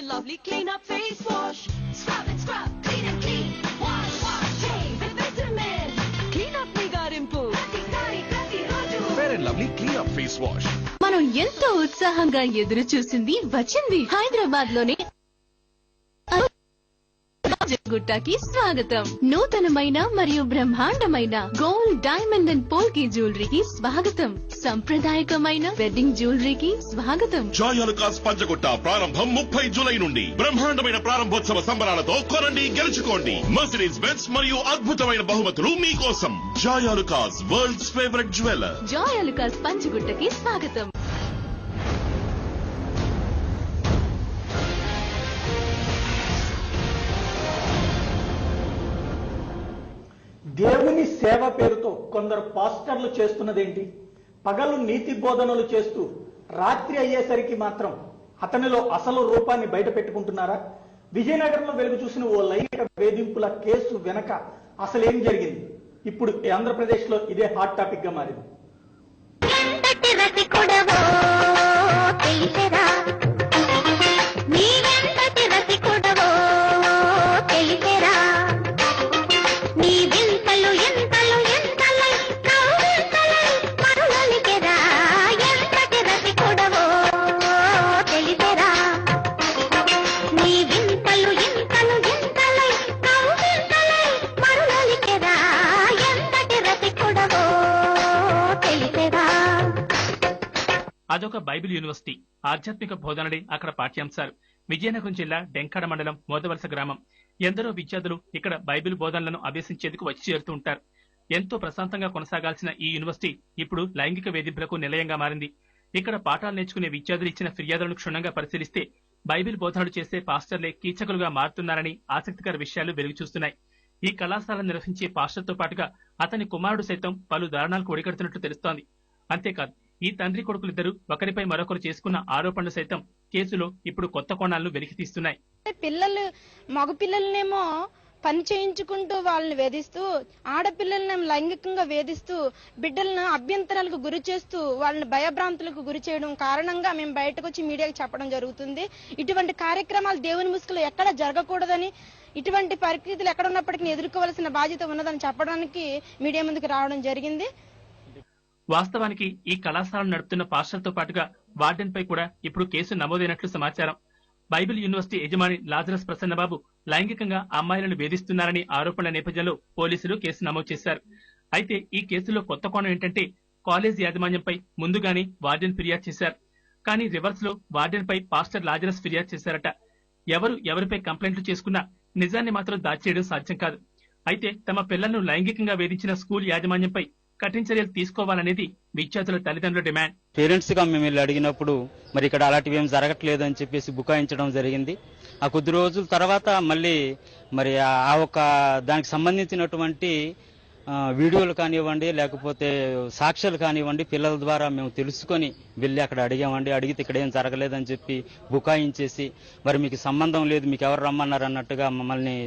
and Lovely Clean Up Face Wash. Scrub and scrub, clean and clean. Wash, wash, hey, with vitamin. Clean up me garimpu. Prati roju. Fair and Lovely Clean Up Face Wash. మనం ఎంతో ఉత్సాహంగా ఎదురు చూసింది వచ్చింది. హైదరాబాద్ లోని గుట్టకి స్వాగతం. నూతనమైన మరియు బ్రహ్మాండమైన గోల్డ్, డైమండ్ అండ్ పోల్కి జ్యువెలరీకి స్వాగతం. సంప్రదాయకమైన వెడ్డింగ్ జ్యువెలరీకి స్వాగతం. జాయాలుకాస్ పంచగుట్ట ప్రారంభం 30 జూలై నుండి బ్రహ్మాండమైన ప్రారంభోత్సవ సంబరాలతో కొనండి, గెలుచుకోండి. మర్సిడీస్ బెంజ్ మరియు అద్భుతమైన బహుమతులు మీకోసం. జాయాలుకాస్, వరల్డ్స్ ఫేవరెట్ జ్యువెలర్. జాయాలుకాస్ పంచగుట్టకి స్వాగతం. దేవుని సేవ పేరుతో కొందరు పాస్టర్లు చేస్తున్నదేంటి? పగలు నీతి బోధనలు చేస్తూ రాత్రి అయ్యేసరికి మాత్రం అతనిలో అసలు రూపాన్ని బయట పెట్టుకుంటున్నారా? విజయనగరంలో వెలుగు చూసిన ఓ లైంగిక వేధింపుల కేసు వెనక అసలేం జరిగింది? ఇప్పుడు ఆంధ్రప్రదేశ్ లో ఇదే హాట్ టాపిక్ గా మారింది. అదొక బైబిల్ యూనివర్సిటీ. ఆధ్యాత్మిక బోధనలే అక్కడ పాఠ్యాంశాలు. విజయనగరం జిల్లా డెంకాడ మండలం మోదవలస గ్రామం. ఎందరో విద్యార్థులు ఇక్కడ బైబిల్ బోధనలను అభ్యసించేందుకు వచ్చి చేరుతూ ఉంటారు. ఎంతో ప్రశాంతంగా కొనసాగాల్సిన ఈ యూనివర్సిటీ ఇప్పుడు లైంగిక వేధింపులకు నిలయంగా మారింది. ఇక్కడ పాఠాలు నేర్చుకునే విద్యార్థులు ఇచ్చిన ఫిర్యాదులను క్షుణ్ణంగా పరిశీలిస్తే బైబిల్ బోధనలు చేసే పాస్టర్లే కీచకులుగా మారుతున్నారని ఆసక్తికర విషయాలు వెలుగు చూస్తున్నాయి. ఈ కళాశాల నిర్వహించే పాస్టర్తో పాటుగా అతని కుమారుడు సైతం పలు దారుణాలకు ఒడిగడుతున్నట్లు తెలుస్తోంది. అంతేకాదు, ఈ తండ్రి కొడుకులిద్దరూ ఒకరిపై మరొకరు చేసుకున్న ఆరోపణలు సైతం కేసులో ఇప్పుడు కొత్త కోణాలను వెలికితీస్తున్నాయి. పిల్లలు మగ పిల్లలనేమో పని చేయించుకుంటూ వాళ్ళని వేధిస్తూ, ఆడపిల్లలను లైంగికంగా వేధిస్తూ, బిడ్డలను అభ్యంతరాలకు గురి చేస్తూ, వాళ్ళని భయభ్రాంతులకు గురి చేయడం కారణంగా మేము బయటకు వచ్చి మీడియాకి చెప్పడం జరుగుతుంది. ఇటువంటి కార్యక్రమాలు దేవుని ముసుగులో ఎక్కడ జరగకూడదని, ఇటువంటి పరిస్థితులు ఎక్కడ ఉన్నప్పటికీ ఎదుర్కోవాల్సిన బాధ్యత ఉన్నదని చెప్పడానికి మీడియా ముందుకు రావడం జరిగింది. వాస్తవానికి ఈ కళాశాలను నడుపుతున్న పాస్టర్తో పాటుగా వార్డెన్ పై కూడా ఇప్పుడు కేసు నమోదైనట్లు సమాచారం. బైబిల్ యూనివర్సిటీ యజమాని లాజరస్ ప్రసన్నబాబు లైంగికంగా అమ్మాయిలను వేధిస్తున్నారని ఆరోపణల నేపథ్యంలో పోలీసులు కేసు నమోదు చేశారు. అయితే ఈ కేసులో కొత్త కోణం ఏంటంటే, కాలేజ్ యాజమాన్యంపై ముందుగానే వార్డెన్ ఫిర్యాదు చేశారు. కానీ రివర్స్ లో వార్డెన్ పై పాస్టర్ లాజరస్ ఫిర్యాదు చేశారట. ఎవరిపై కంప్లైంట్లు చేసుకున్నా నిజాన్ని మాత్రం దాచేయడం సాధ్యం కాదు. అయితే తమ పిల్లలను లైంగికంగా వేధించిన స్కూల్ యాజమాన్యంపై కఠిన చర్యలు తీసుకోవాలనేది విద్యార్థుల తల్లిదండ్రుల డిమాండ్. పేరెంట్స్ గా మేము వెళ్ళి అడిగినప్పుడు మరి ఇక్కడ అలాంటివి ఏం జరగట్లేదు అని చెప్పేసి బుకాయించడం జరిగింది. ఆ కొద్ది రోజుల తర్వాత మళ్ళీ మరి ఆ ఒక దానికి సంబంధించినటువంటి వీడియోలు కానివ్వండి, లేకపోతే సాక్ష్యాలు కానివ్వండి, పిల్లల ద్వారా మేము తెలుసుకొని వెళ్ళి అక్కడ అడిగామండి. అడిగితే ఇక్కడ ఏం జరగలేదని చెప్పి బుకాయించేసి, మరి మీకు సంబంధం లేదు, మీకు ఎవరు రమ్మన్నారు అన్నట్టుగా మమ్మల్ని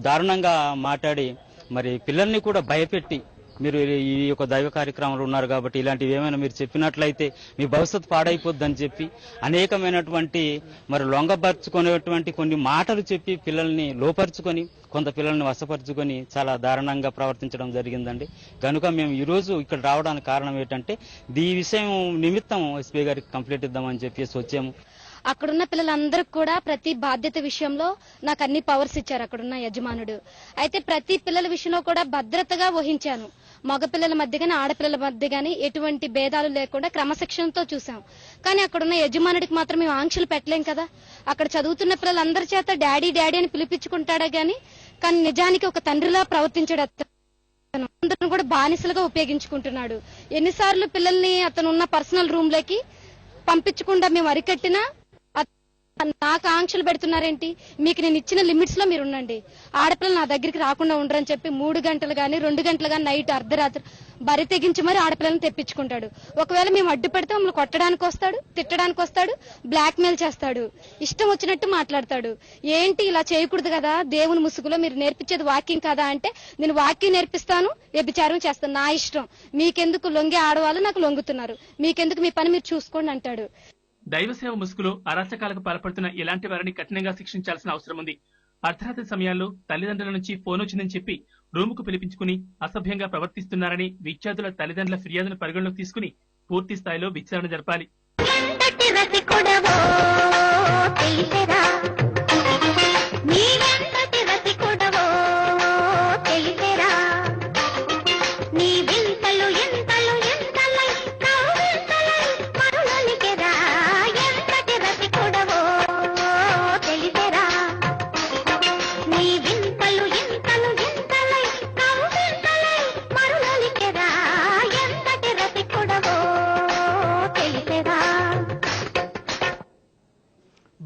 దారుణంగా మాట్లాడి, మరి పిల్లల్ని కూడా భయపెట్టి, మీరు ఈ యొక్క దైవ కార్యక్రమాలు ఉన్నారు కాబట్టి ఇలాంటివి ఏమైనా మీరు చెప్పినట్లయితే మీ భవిష్యత్తు పాడైపోద్దని చెప్పి అనేకమైనటువంటి మరి లొంగపరుచుకునేటువంటి కొన్ని మాటలు చెప్పి పిల్లల్ని లోపరుచుకొని, కొంత పిల్లల్ని వశపరుచుకొని చాలా దారుణంగా ప్రవర్తించడం జరిగిందండి. కనుక మేము ఈ రోజు ఇక్కడ రావడానికి కారణం ఏంటంటే, ఈ విషయం నిమిత్తం ఎస్పీ గారికి కంప్లైంట్ ఇద్దామని చెప్పేసి వచ్చాము. అక్కడున్న పిల్లలందరికీ కూడా ప్రతి బాధ్యత విషయంలో నాకు అన్ని పవర్స్ ఇచ్చారు అక్కడున్న యజమానుడు. అయితే ప్రతి పిల్లల విషయంలో కూడా భద్రతగా వహించాను. మగ పిల్లల మధ్య గానీ ఆడపిల్లల మధ్య గానీ ఎటువంటి భేదాలు లేకుండా క్రమశిక్షణతో చూసాం. కానీ అక్కడున్న యజమానుడికి మాత్రం మేము ఆంక్షలు పెట్టలేం కదా. అక్కడ చదువుతున్న పిల్లలందరి చేత డాడీ డాడీ అని పిలిపించుకుంటాడా కానీ నిజానికి ఒక తండ్రిలా ప్రవర్తించాడు. అందరిని కూడా బానిసలుగా ఉపయోగించుకుంటున్నాడు. ఎన్నిసార్లు పిల్లల్ని అతను ఉన్న పర్సనల్ రూమ్ లోకి పంపించకుండా మేము అరికట్టినా నాకు ఆంక్షలు పెడుతున్నారేంటి? మీకు నేను ఇచ్చిన లిమిట్స్ లో మీరు ఉండండి, ఆడపిల్లలు నా దగ్గరికి రాకుండా ఉండరని చెప్పి 3 గంటలు గానీ 2 గంటలు గానీ నైట్ అర్ధరాత్రి బరి తెగించి మరి ఆడపిల్లలను తెప్పించుకుంటాడు. ఒకవేళ మేము అడ్డు పెడితే మమ్మల్ని కొట్టడానికి వస్తాడు, తిట్టడానికి వస్తాడు, బ్లాక్ మెయిల్ చేస్తాడు, ఇష్టం వచ్చినట్టు మాట్లాడతాడు. ఏంటి ఇలా చేయకూడదు కదా, దేవుని ముసుగులో మీరు నేర్పించేది వాక్యం కదా అంటే, నేను వాక్యం నేర్పిస్తాను, వ్యభిచారం చేస్తాను, నా ఇష్టం, మీకెందుకు లొంగి ఆడవాళ్ళు నాకు లొంగుతున్నారు, మీకెందుకు మీ పని మీరు చూసుకోండి అంటాడు. దైవసేవ ముసుగులో అరాచకాలకు పాల్పడుతున్న ఇలాంటి వారిని కఠినంగా శిక్షించాల్సిన అవసరం ఉంది. అర్ధరాత్రి సమయాల్లో తల్లిదండ్రుల నుంచి ఫోన్ వచ్చిందని చెప్పి రూముకు పిలిపించుకుని అసభ్యంగా ప్రవర్తిస్తున్నారని విద్యార్థుల తల్లిదండ్రుల ఫిర్యాదును పరిగణలోకి తీసుకుని పూర్తి స్థాయిలో విచారణ జరపాలి.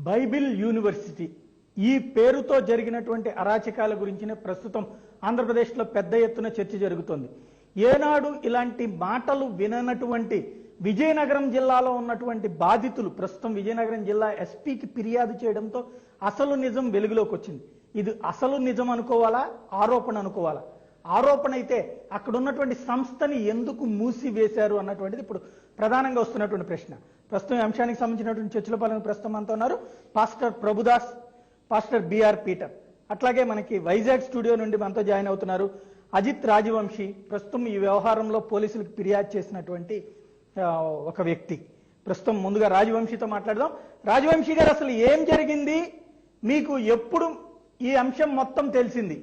బైబిల్ యూనివర్సిటీ ఈ పేరుతో జరిగినటువంటి అరాచకాల గురించిన ప్రస్తుతం ఆంధ్రప్రదేశ్లో పెద్ద ఎత్తున చర్చ జరుగుతోంది. ఏనాడు ఇలాంటి మాటలు విననటువంటి విజయనగరం జిల్లాలో ఉన్నటువంటి బాధితులు ప్రస్తుతం విజయనగరం జిల్లా ఎస్పీకి ఫిర్యాదు చేయడంతో అసలు నిజం వెలుగులోకి వచ్చింది. ఇది అసలు నిజం అనుకోవాలా, ఆరోపణ అనుకోవాలా? ఆరోపణ అయితే అక్కడ ఉన్నటువంటి సంస్థని ఎందుకు మూసివేశారు అన్నటువంటిది ఇప్పుడు ప్రధానంగా వస్తున్నటువంటి ప్రశ్న. ప్రస్తుతం ఈ అంశానికి సంబంధించినటువంటి చర్చలో పాల్గొని ప్రస్తుతం మనతో ఉన్నారు pastor Prabhudas, pastor BR Peter. అట్లాగే మనకి వైజాగ్ స్టూడియో నుండి మనతో జాయిన్ అవుతున్నారు అజిత్ రాజవంశీ, ప్రస్తుతం ఈ వ్యవహారంలో పోలీసులకు ఫిర్యాదు చేసినటువంటి ఒక వ్యక్తి. ప్రస్తుతం ముందుగా రాజవంశీతో మాట్లాడదాం. రాజవంశీ గారు, అసలు ఏం జరిగింది, మీకు ఎప్పుడు ఈ అంశం మొత్తం తెలిసింది?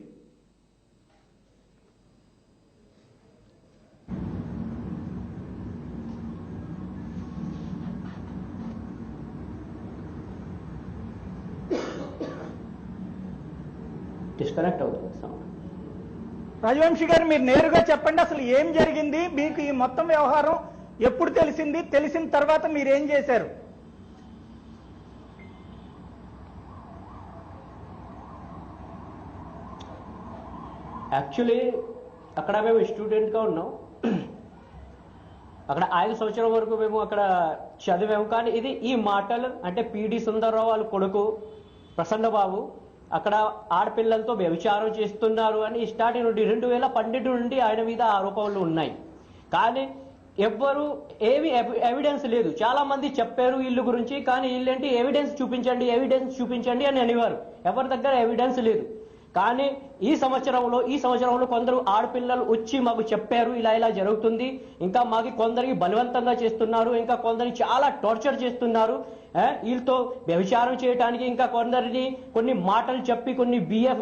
డిస్కనెక్ట్ అవుతుంది సౌండ్. రాజవంశీ గారు, మీరు నేరుగా చెప్పండి, అసలు ఏం జరిగింది, మీకు ఈ మొత్తం వ్యవహారం ఎప్పుడు తెలిసింది, తెలిసిన తర్వాత మీరేం చేశారు? యాక్చువల్లీ అక్కడ మేము స్టూడెంట్గా ఉన్నాం. అక్కడ 5 సంవత్సరాల వరకు మేము అక్కడ చదివాము. కానీ ఈ మాటలు అంటే పిడి సుందర్రావు వాళ్ళ కొడుకు ప్రసన్నబాబు అక్కడ ఆడపిల్లలతో వ్యభిచారం చేస్తున్నారు అని స్టార్టింగ్ నుండి 2012 నుండి ఆయన మీద ఆరోపణలు ఉన్నాయి. కానీ ఎవ్వరు ఏమి ఎవిడెన్స్ లేదు. చాలా మంది చెప్పారు వీళ్ళ గురించి, కానీ వీళ్ళేంటి ఎవిడెన్స్ చూపించండి అని అనేవారు. ఎవరి దగ్గర ఎవిడెన్స్ లేదు. కానీ ఈ సంవత్సరంలో కొందరు ఆడపిల్లలు వచ్చి మాకు చెప్పారు ఇలా జరుగుతుంది, ఇంకా మాకు కొందరికి బలవంతంగా చేస్తున్నారు, ఇంకా కొందరికి చాలా టార్చర్ చేస్తున్నారు, వీళ్ళతో వ్యభిచారం చేయడానికి, ఇంకా కొందరిని కొన్ని మాటలు చెప్పి కొన్ని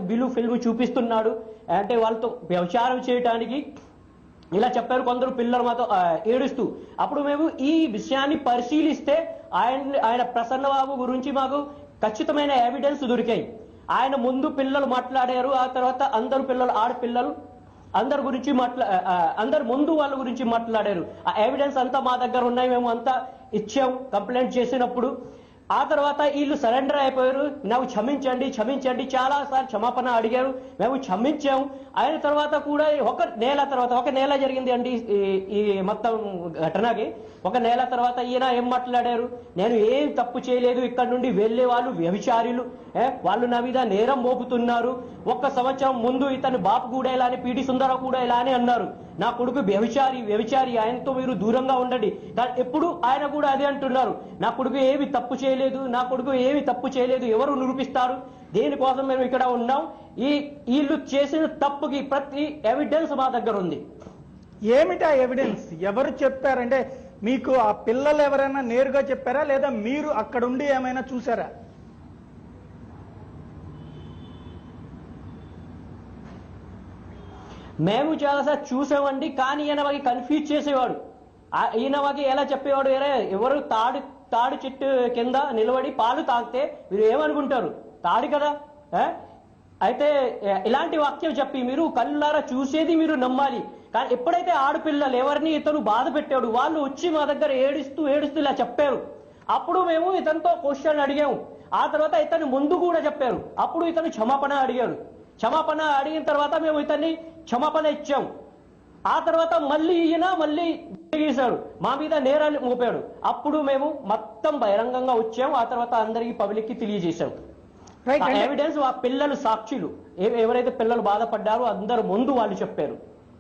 బిలు ఫిల్మ్ చూపిస్తున్నాడు అంటే వాళ్ళతో వ్యభిచారం చేయడానికి ఇలా చెప్పారు కొందరు పిల్లలు మాతో ఏడుస్తూ. అప్పుడు మేము ఈ విషయాన్ని పరిశీలిస్తే ఆయన ప్రసన్నబాబు గురించి మాకు ఖచ్చితమైన ఎవిడెన్స్ దొరికాయి. ఆయన ముందు పిల్లలు మాట్లాడారు, ఆ తర్వాత అందరు పిల్లలు ఆడపిల్లలు అందరి గురించి అందరు ముందు వాళ్ళ గురించి మాట్లాడారు. ఆ ఎవిడెన్స్ అంతా మా దగ్గర ఉన్నాయి, మేము అంతా ఇచ్చాం కంప్లైంట్ చేసినప్పుడు. ఆ తర్వాత వీళ్ళు సరెండర్ అయిపోయారు. నాకు క్షమించండి చాలా సార్లు క్షమాపణ అడిగారు, మేము క్షమించాము. అయిన తర్వాత కూడా ఒక నెల జరిగింది అండి ఈ మొత్తం ఘటనకి. ఒక నెల తర్వాత ఈయన ఏం మాట్లాడారు, నేను ఏం తప్పు చేయలేదు, ఇక్కడ నుండి వెళ్లే వాళ్ళు వ్యభిచారులు, వాళ్ళు నా మీద నేరం మోపుతున్నారు. 1 సంవత్సరం ముందు ఇతని బాపు కూడా ఇలా అని పిడి సుందరరావు కూడా ఇలా అని అన్నారు, నా కొడుకు వ్యభిచారి, ఆయనతో మీరు దూరంగా ఉండండి. కానీ ఎప్పుడు ఆయన కూడా అదే అంటున్నారు, నా కొడుకు ఏమి తప్పు చేయలేదు, ఎవరు నిరూపిస్తారు? దేనికోసం మేము ఇక్కడ ఉన్నాం. వీళ్ళు చేసిన తప్పుకి ప్రతి ఎవిడెన్స్ మా దగ్గర ఉంది. ఏమిటా ఎవిడెన్స్? ఎవరు చెప్పారంటే మీకు ఆ పిల్లలు ఎవరైనా నేరుగా చెప్పారా, లేదా మీరు అక్కడుండి ఏమైనా చూసారా? మేము చాలాసార్లు చూసామండి, కానీ ఈయన మాకు కన్ఫ్యూజ్ చేసేవాడు. ఈయన మాకు ఎలా చెప్పేవాడు, ఎవరు తాడు చెట్టు కింద నిలబడి పాలు తాగితే మీరు ఏమనుకుంటారు, తాడు కదా. అయితే ఇలాంటి వాక్యం చెప్పి మీరు కళ్ళారా చూసేది మీరు నమ్మాలి. కానీ ఎప్పుడైతే ఆడపిల్లలు ఎవరిని ఇతను బాధ పెట్టాడు, వాళ్ళు వచ్చి మా దగ్గర ఏడుస్తూ ఇలా చెప్పారు. అప్పుడు మేము ఇతనితో క్వశ్చన్ అడిగాము. ఆ తర్వాత ఇతను ముందు కూడా చెప్పారు. అప్పుడు ఇతను క్షమాపణ అడిగాడు. క్షమాపణ అడిగిన తర్వాత మేము ఇతన్ని క్షమాపణ ఇచ్చాం. ఆ తర్వాత ఈయన గీశాడు, మా మీద నేరాలు మోపాడు. అప్పుడు మేము మొత్తం బహిరంగంగా వచ్చాము. ఆ తర్వాత అందరికి పబ్లిక్ కి తెలియజేశాం. ఎవిడెన్స్ ఆ పిల్లలు సాక్షులు ఎవరైతే పిల్లలు బాధపడ్డారో అందరు ముందు వాళ్ళు చెప్పారు.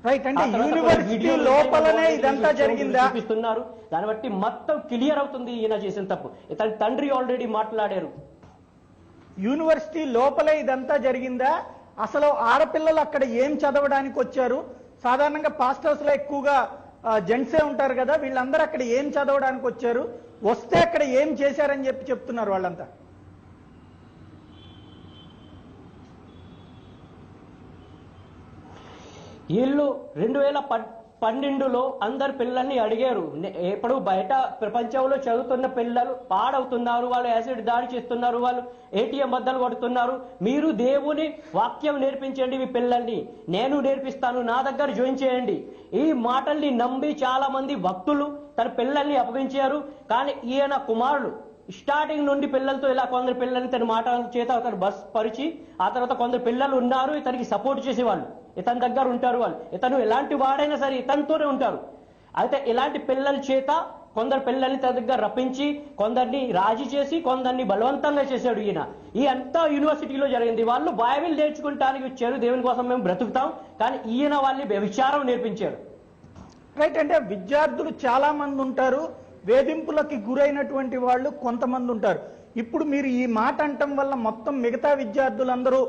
రైట్, అంటే ఆ తర్వాత యూనివర్సిటీ వీడియోలు లోపలనే ఉన్నాయి, ఇదంతా జరిగిందా? చూపిస్తున్నారు. దాన్ని బట్టి మొత్తం క్లియర్ అవుతుంది ఈయన చేసిన తప్పు. ఇతని తండ్రి ఆల్రెడీ మాట్లాడారు. యూనివర్సిటీ లోపలే ఇదంతా జరిగిందా? అసలు ఆడపిల్లలు అక్కడ ఏం చదవడానికి వచ్చారు? సాధారణంగా పాస్టర్స్ లో ఎక్కువగా జెంట్సే ఉంటారు కదా, వీళ్ళందరూ అక్కడ ఏం చదవడానికి వచ్చారు, వస్తే అక్కడ ఏం చేశారని చెప్తున్నారు వాళ్ళంతా. వీళ్ళు 2012లో అందరు పిల్లల్ని అడిగారు, ఎప్పుడు బయట ప్రపంచంలో చదువుతున్న పిల్లలు పాడవుతున్నారు, వాళ్ళు యాసిడ్ దాడి చేస్తున్నారు, వాళ్ళు ఏటీఎం బద్దలు కొడుతున్నారు, మీరు దేవుని వాక్యం నేర్పించండి మీ పిల్లల్ని, నేను నేర్పిస్తాను, నా దగ్గర జాయిన్ చేయండి. ఈ మాటల్ని నమ్మి చాలా మంది భక్తులు తన పిల్లల్ని అప్పగించారు. కానీ ఈయన కుమారులు స్టార్టింగ్ నుండి పిల్లలతో ఇలా కొందరు పిల్లల్ని తన మాటల చేత అతను బస్ పరిచి, ఆ తర్వాత కొందరు పిల్లలు ఉన్నారు ఇతనికి సపోర్ట్ చేసేవాళ్ళు, ఇతని దగ్గర ఉంటారు వాళ్ళు, ఇతను ఎలాంటి వాడైనా సరే ఇతనితోనే ఉంటారు. అయితే ఇలాంటి పిల్లల చేత కొందరు పిల్లల్ని తన దగ్గర రప్పించి కొందరిని రాజీ చేసి కొందరిని బలవంతంగా చేశాడు ఈయన. ఈ అంతా యూనివర్సిటీలో జరిగింది. వాళ్ళు బైబిల్ నేర్చుకుంటానికి వచ్చారు, దేవుని కోసం మేము బ్రతుకుతాం, కానీ ఈయన వాళ్ళని వ్యభిచారం నేర్పించారు. రైట్, అంటే విద్యార్థులు చాలా మంది ఉంటారు, వేధింపులకి గురైనటువంటి వాళ్ళు కొంతమంది ఉంటారు. ఇప్పుడు మీరు ఈ మాట అంటం వల్ల మొత్తం మిగతా విద్యార్థులందరూ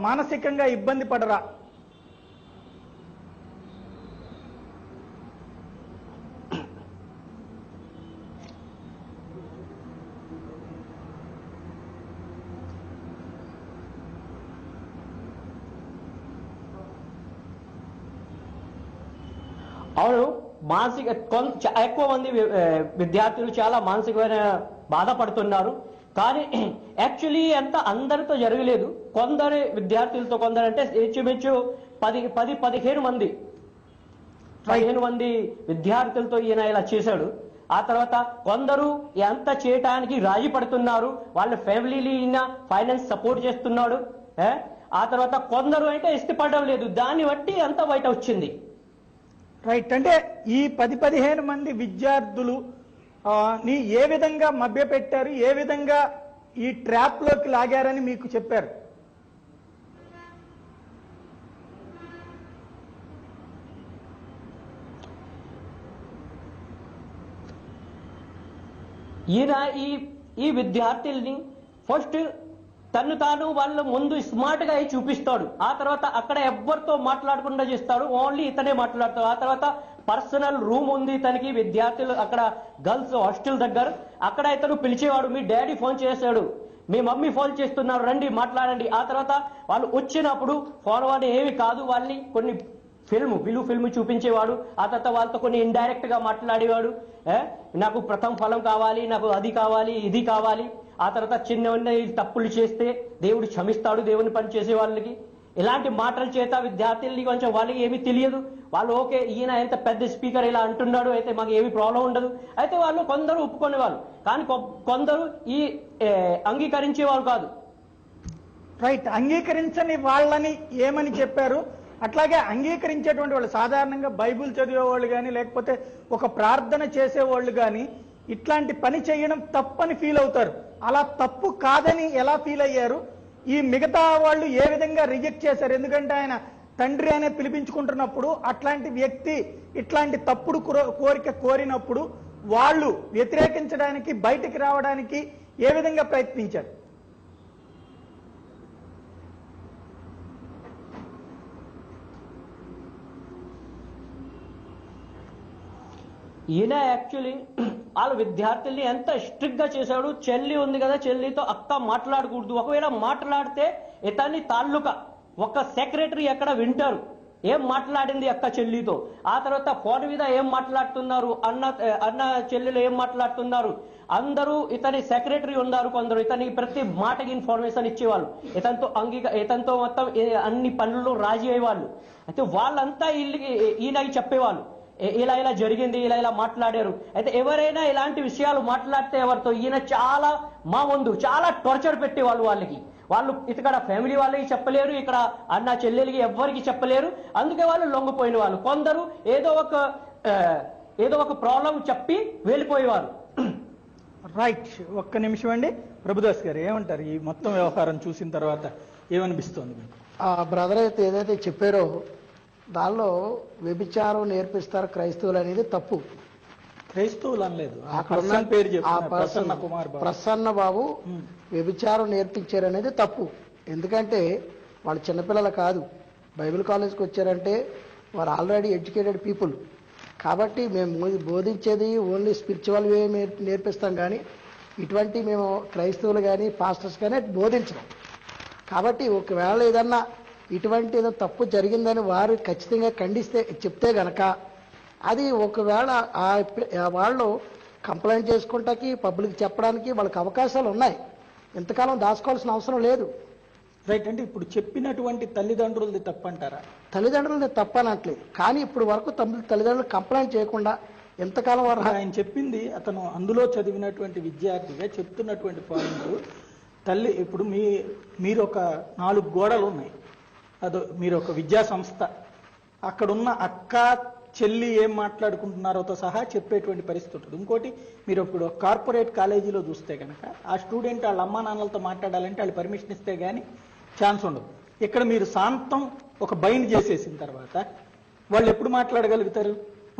మానసికంగా ఇబ్బంది పడరా? అవును, మానసిక ఎక్కువ మంది విద్యార్థులు చాలా మానసికమైన బాధపడుతున్నారు. కానీ యాక్చువల్లీ అంతా అందరితో జరగలేదు, కొందరు విద్యార్థులతో, కొందరు అంటే ఇంచుమించు 15 మంది విద్యార్థులతో ఈయన ఇలా చేశాడు. ఆ తర్వాత కొందరు ఎంత చేయటానికి రాజీ పడుతున్నారు, వాళ్ళ ఫ్యామిలీని ఈయన ఫైనాన్స్ సపోర్ట్ చేస్తున్నాడు. ఆ తర్వాత కొందరు అంటే ఇష్టపడడం లేదు, దాన్ని బట్టి అంతా బయట వచ్చింది. రైట్, అంటే ఈ 10-15 మంది విద్యార్థులు ని ఏ విధంగా మభ్యపెట్టారు, ఏ విధంగా ఈ ట్రాప్ లోకి లాగారని మీకు చెప్పారు? ఈయన ఈ విద్యార్థుల్ని ఫస్ట్ తను తాను వాళ్ళ ముందు స్మార్ట్ గా చూపిస్తాడు, ఆ తర్వాత అక్కడ ఎవ్వరితో మాట్లాడకుండా చేస్తాడు, ఓన్లీ ఇతనే మాట్లాడతాడు. ఆ తర్వాత పర్సనల్ రూమ్ ఉంది తనకి, విద్యార్థులు అక్కడ గర్ల్స్ హాస్టల్ దగ్గర, అక్కడ ఇతను పిలిచేవాడు, మీ డాడీ ఫోన్ చేశాడు, మీ మమ్మీ ఫోన్ చేస్తున్నారు, రండి మాట్లాడండి. ఆ తర్వాత వాళ్ళు వచ్చినప్పుడు ఫోన్ అని ఏమి కాదు, వాళ్ళని కొన్ని ఫిల్మ్ చూపించేవాడు. ఆ తర్వాత వాళ్ళతో కొన్ని ఇండైరెక్ట్ గా మాట్లాడేవాడు, నాకు ప్రథమ ఫలం కావాలి, నాకు అది కావాలి, ఇది కావాలి. ఆ తర్వాత చిన్న తప్పులు చేస్తే దేవుడు క్షమిస్తాడు, దేవుని పని చేసే వాళ్ళకి. ఇలాంటి మాటల చేత విద్యార్థుల్ని కొంచెం వాళ్ళకి ఏమీ తెలియదు, వాళ్ళు ఓకే ఈయన ఎంత పెద్ద స్పీకర్ ఇలా అంటున్నాడు, అయితే మాకు ఏమి ప్రాబ్లం ఉండదు. అయితే వాళ్ళు కొందరు ఒప్పుకునేవాళ్ళు, కానీ కొందరు ఈ అంగీకరించేవాళ్ళు కాదు. రైట్, అంగీకరించని వాళ్ళని ఏమని చెప్పారు? అట్లాగే అంగీకరించేటువంటి వాళ్ళు సాధారణంగా బైబిల్ చదివేవాళ్ళు కానీ లేకపోతే ఒక ప్రార్థన చేసేవాళ్ళు కానీ ఇట్లాంటి పని చేయడం తప్పని ఫీల్ అవుతారు. అలా తప్పు కాదని ఎలా ఫీల్ అయ్యారు? ఈ మిగతా వాళ్ళు ఏ విధంగా రిజెక్ట్ చేశారు? ఎందుకంటే ఆయన తండ్రి అనే పిలిపించుకుంటున్నప్పుడు అట్లాంటి వ్యక్తి ఇట్లాంటి తప్పుడు కోరిక కోరినప్పుడు వాళ్ళు వ్యతిరేకించడానికి బయటికి రావడానికి ఏ విధంగా ప్రయత్నించారు? ఈయన యాక్చువల్లీ వాళ్ళ విద్యార్థుల్ని ఎంత స్ట్రిక్ట్ గా చేశాడు. చెల్లి ఉంది కదా, చెల్లితో అక్క మాట్లాడకూడదు, ఒకవేళ మాట్లాడితే ఇతన్ని తాలూకా ఒక సెక్రటరీ ఎక్కడ వింటారు ఏం మాట్లాడింది అక్క చెల్లితో. ఆ తర్వాత ఫోన్ మీద ఏం మాట్లాడుతున్నారు, అన్న చెల్లెలు ఏం మాట్లాడుతున్నారు, అందరూ ఇతని సెక్రటరీ ఉన్నారు కొందరు, ఇతనికి ప్రతి మాటకి ఇన్ఫర్మేషన్ ఇచ్చేవాళ్ళు, ఇతనితో మొత్తం అన్ని పనుల్లో రాజీ అయ్యేవాళ్ళు. అయితే వాళ్ళంతా ఈయనకి చెప్పేవాళ్ళు, ఇలా ఇలా జరిగింది, ఇలా మాట్లాడారు. అయితే ఎవరైనా ఇలాంటి విషయాలు మాట్లాడితే ఎవరితో ఈయన చాలా మా ముందు చాలా టార్చర్ పెట్టేవాళ్ళు వాళ్ళకి. వాళ్ళు ఇక్కడ ఫ్యామిలీ వాళ్ళకి చెప్పలేరు, ఇక్కడ అన్న చెల్లెలకి ఎవ్వరికి చెప్పలేరు, అందుకే వాళ్ళు లొంగిపోయిన వాళ్ళు. కొందరు ఏదో ఒక ప్రాబ్లం చెప్పి వెళ్ళిపోయేవారు. రైట్, ఒక్క నిమిషం అండి. ప్రభుదాస్ గారు ఏమంటారు ఈ మొత్తం వ్యవహారం చూసిన తర్వాత? ఏమనిపిస్తోంది మీకు? ఆ బ్రదర్ అయితే ఏదైతే చెప్పారో దానిలో వ్యభిచారం నేర్పిస్తారు క్రైస్తవులు అనేది తప్పు. క్రైస్తవులు అనలేదు, అక్కడ ఉన్న పేరు ఆ చెప్పారు, పర్సన్ ప్రసన్న కుమార్ బాబు. ప్రసన్న బాబు వ్యభిచారం నేర్పించారు అనేది తప్పు. ఎందుకంటే వాళ్ళు చిన్నపిల్లలు కాదు, బైబిల్ కాలేజ్కి వచ్చారంటే వారు ఆల్రెడీ ఎడ్యుకేటెడ్ పీపుల్. కాబట్టి మేము బోధించేది ఓన్లీ స్పిరిచువల్ వే నేర్పిస్తాం, కానీ ఇటువంటి మేము క్రైస్తవులు కానీ పాస్టర్స్ కానీ బోధించడం. కాబట్టి ఒకవేళ ఏదన్నా ఇటువంటి ఏదో తప్పు జరిగిందని వారు ఖచ్చితంగా ఖండిస్తే చెప్తే గనక అది ఒకవేళ వాళ్ళు కంప్లైంట్ చేసుకుంటాకి పబ్లిక్ చెప్పడానికి వాళ్ళకి అవకాశాలు ఉన్నాయి. ఇంతకాలం దాచుకోవాల్సిన అవసరం లేదు. రైట్. అంటే ఇప్పుడు చెప్పినటువంటి తల్లిదండ్రులది తప్పంటారా? తల్లిదండ్రులది తప్పనట్లేదు, కానీ ఇప్పుడు వరకు తల్లిదండ్రులు కంప్లైంట్ చేయకుండా ఎంతకాలం వారు ఆయన చెప్పింది అతను అందులో చదివినటువంటి విద్యార్థిగా చెప్తున్నటువంటి పాయింట్ తల్లి. ఇప్పుడు మీరు ఒక 4 గోడలు ఉన్నాయి, అదో మీరు ఒక విద్యా సంస్థ, అక్కడున్న అక్క చెల్లి ఏం మాట్లాడుకుంటున్నారోతో సహా చెప్పేటువంటి పరిస్థితి ఉంటుంది. ఇంకోటి మీరు ఇప్పుడు కార్పొరేట్ కాలేజీలో చూస్తే కనుక ఆ స్టూడెంట్ వాళ్ళ అమ్మా నాన్నలతో మాట్లాడాలంటే వాళ్ళు పర్మిషన్ ఇస్తే కానీ ఛాన్స్ ఉండదు. ఇక్కడ మీరు శాంతం ఒక బైండ్ చేసేసిన తర్వాత వాళ్ళు ఎప్పుడు మాట్లాడగలుగుతారు?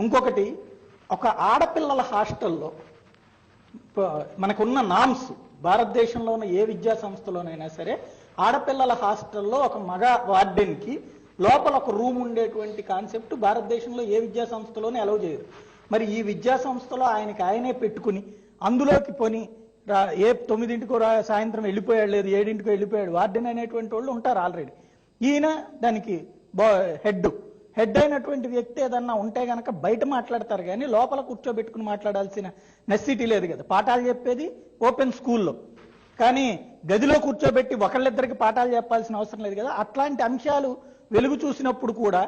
ఇంకొకటి, ఒక ఆడపిల్లల హాస్టల్లో మనకున్న నామ్స్ భారతదేశంలో ఉన్న ఏ విద్యా సంస్థలోనైనా సరే ఆడపిల్లల హాస్టల్లో ఒక మగ వార్డెన్కి లోపల ఒక రూమ్ ఉండేటువంటి కాన్సెప్ట్ భారతదేశంలో ఏ విద్యా సంస్థలోనే అలౌ చేయరు. మరి ఈ విద్యా సంస్థలో ఆయనే పెట్టుకుని అందులోకి పోని 9ంటికో సాయంత్రం వెళ్ళిపోయాడు, లేదు 7ంటికో వెళ్ళిపోయాడు వార్డెన్ అనేటువంటి వాళ్ళు ఉంటారు ఆల్రెడీ. ఈయన దానికి హెడ్ అయినటువంటి వ్యక్తి ఏదన్నా ఉంటే గనక బయట మాట్లాడతారు, కానీ లోపల కూర్చోబెట్టుకుని మాట్లాడాల్సిన నెసిటీ లేదు కదా. పాఠాలు చెప్పేది ఓపెన్ స్కూల్లో, కానీ గదిలో కూర్చోబెట్టి ఒకళ్ళిద్దరికి పాఠాలు చెప్పాల్సిన అవసరం లేదు కదా. అట్లాంటి అంశాలు వెలుగు చూసినప్పుడు కూడా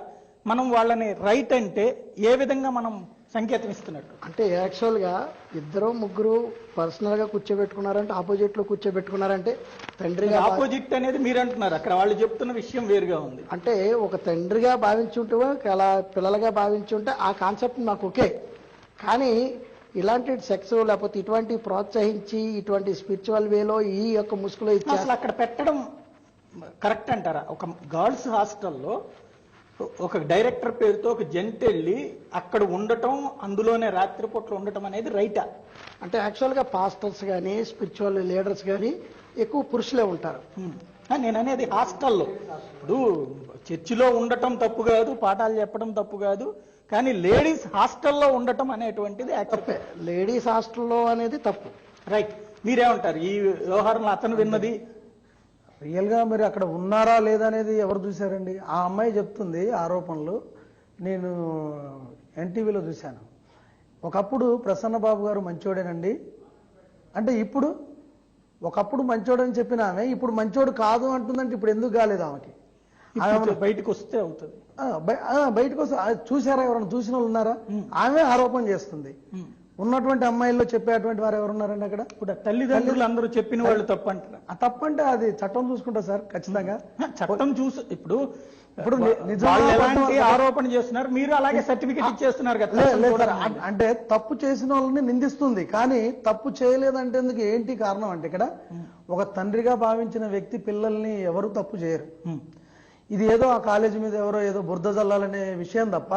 మనం వాళ్ళని రైట్ అంటే ఏ విధంగా మనం సంకేతం ఇస్తున్నట్టు? అంటే యాక్చువల్గా 2-3 పర్సనల్గా కూర్చోబెట్టుకున్నారంటే ఆపోజిట్లో కూర్చోబెట్టుకున్నారంటే తండ్రిగా ఆపోజిట్ అనేది మీరు అంటున్నారు, అక్కడ వాళ్ళు చెప్తున్న విషయం వేరుగా ఉంది. అంటే ఒక తండ్రిగా భావించుంటే అలా పిల్లలుగా భావించుంటే ఆ కాన్సెప్ట్ నాకు ఓకే, కానీ ఇలాంటి సెక్స్ లేకపోతే ఇటువంటి ప్రోత్సహించి ఇటువంటి స్పిరిచువల్ వేలో ఈ యొక్క ముసుగులో అసలు అక్కడ పెట్టడం కరెక్ట్ అంటారా? ఒక గర్ల్స్ హాస్టల్లో ఒక డైరెక్టర్ పేరుతో ఒక జంట వెళ్ళి అక్కడ ఉండటం, అందులోనే రాత్రిపూట్ల ఉండటం అనేది రైటా? అంటే యాక్చువల్గా పాస్టర్స్ కానీ స్పిరిచువల్ లీడర్స్ కానీ ఎక్కువ పురుషులే ఉంటారు. నేను అనేది హాస్టల్లో. ఇప్పుడు చర్చిలో ఉండటం తప్పు కాదు, పాఠాలు చెప్పడం తప్పు కాదు, కానీ లేడీస్ హాస్టల్లో ఉండటం అనేటువంటిది తప్పే. లేడీస్ హాస్టల్లో అనేది తప్పు. రైట్. మీరేమంటారు ఈ వ్యవహారంలో? అతను విన్నది రియల్గా మీరు అక్కడ ఉన్నారా లేదా అనేది ఎవరు చూశారండి? ఆ అమ్మాయి చెప్తుంది ఆరోపణలు. నేను ఎన్టీవీలో చూశాను. ఒకప్పుడు ప్రసన్న బాబు గారు మంచోడేనండి అంటే, ఒకప్పుడు మంచోడని చెప్పిన ఆమె ఇప్పుడు మంచోడు కాదు అంటుందంటే ఇప్పుడు ఎందుకు కాలేదు ఆమెకి? బయటకు వస్తే అవుతుంది. బయటకు వస్తే చూసారా? ఎవరైనా చూసిన వాళ్ళు ఉన్నారా? ఆమె ఆరోపణ చేస్తుంది. ఉన్నటువంటి అమ్మాయిల్లో చెప్పేటువంటి వారు ఎవరున్నారండి అక్కడ? ఇప్పుడు తల్లిదండ్రులు అందరూ చెప్పిన వాళ్ళు తప్పంటారు. ఆ తప్పంటే అది చట్టం చూసుకుంటా సార్, ఖచ్చితంగా చట్టం చూసి ఇప్పుడు ఎలాంటి ఆరోపణ చేస్తున్నారు, మీరు అలాగే సర్టిఫికేట్ ఇచ్చేస్తున్నారు కదా. అంటే తప్పు చేసిన వాళ్ళని నిందిస్తుంది, కానీ తప్పు చేయలేదంటే ఏంటి కారణం అంటే ఇక్కడ ఒక తండ్రిగా భావించిన వ్యక్తి పిల్లల్ని ఎవరు తప్పు చేయరు. ఇది ఏదో ఆ కాలేజీ మీద ఎవరో ఏదో బురద జల్లాలనే విషయం తప్ప,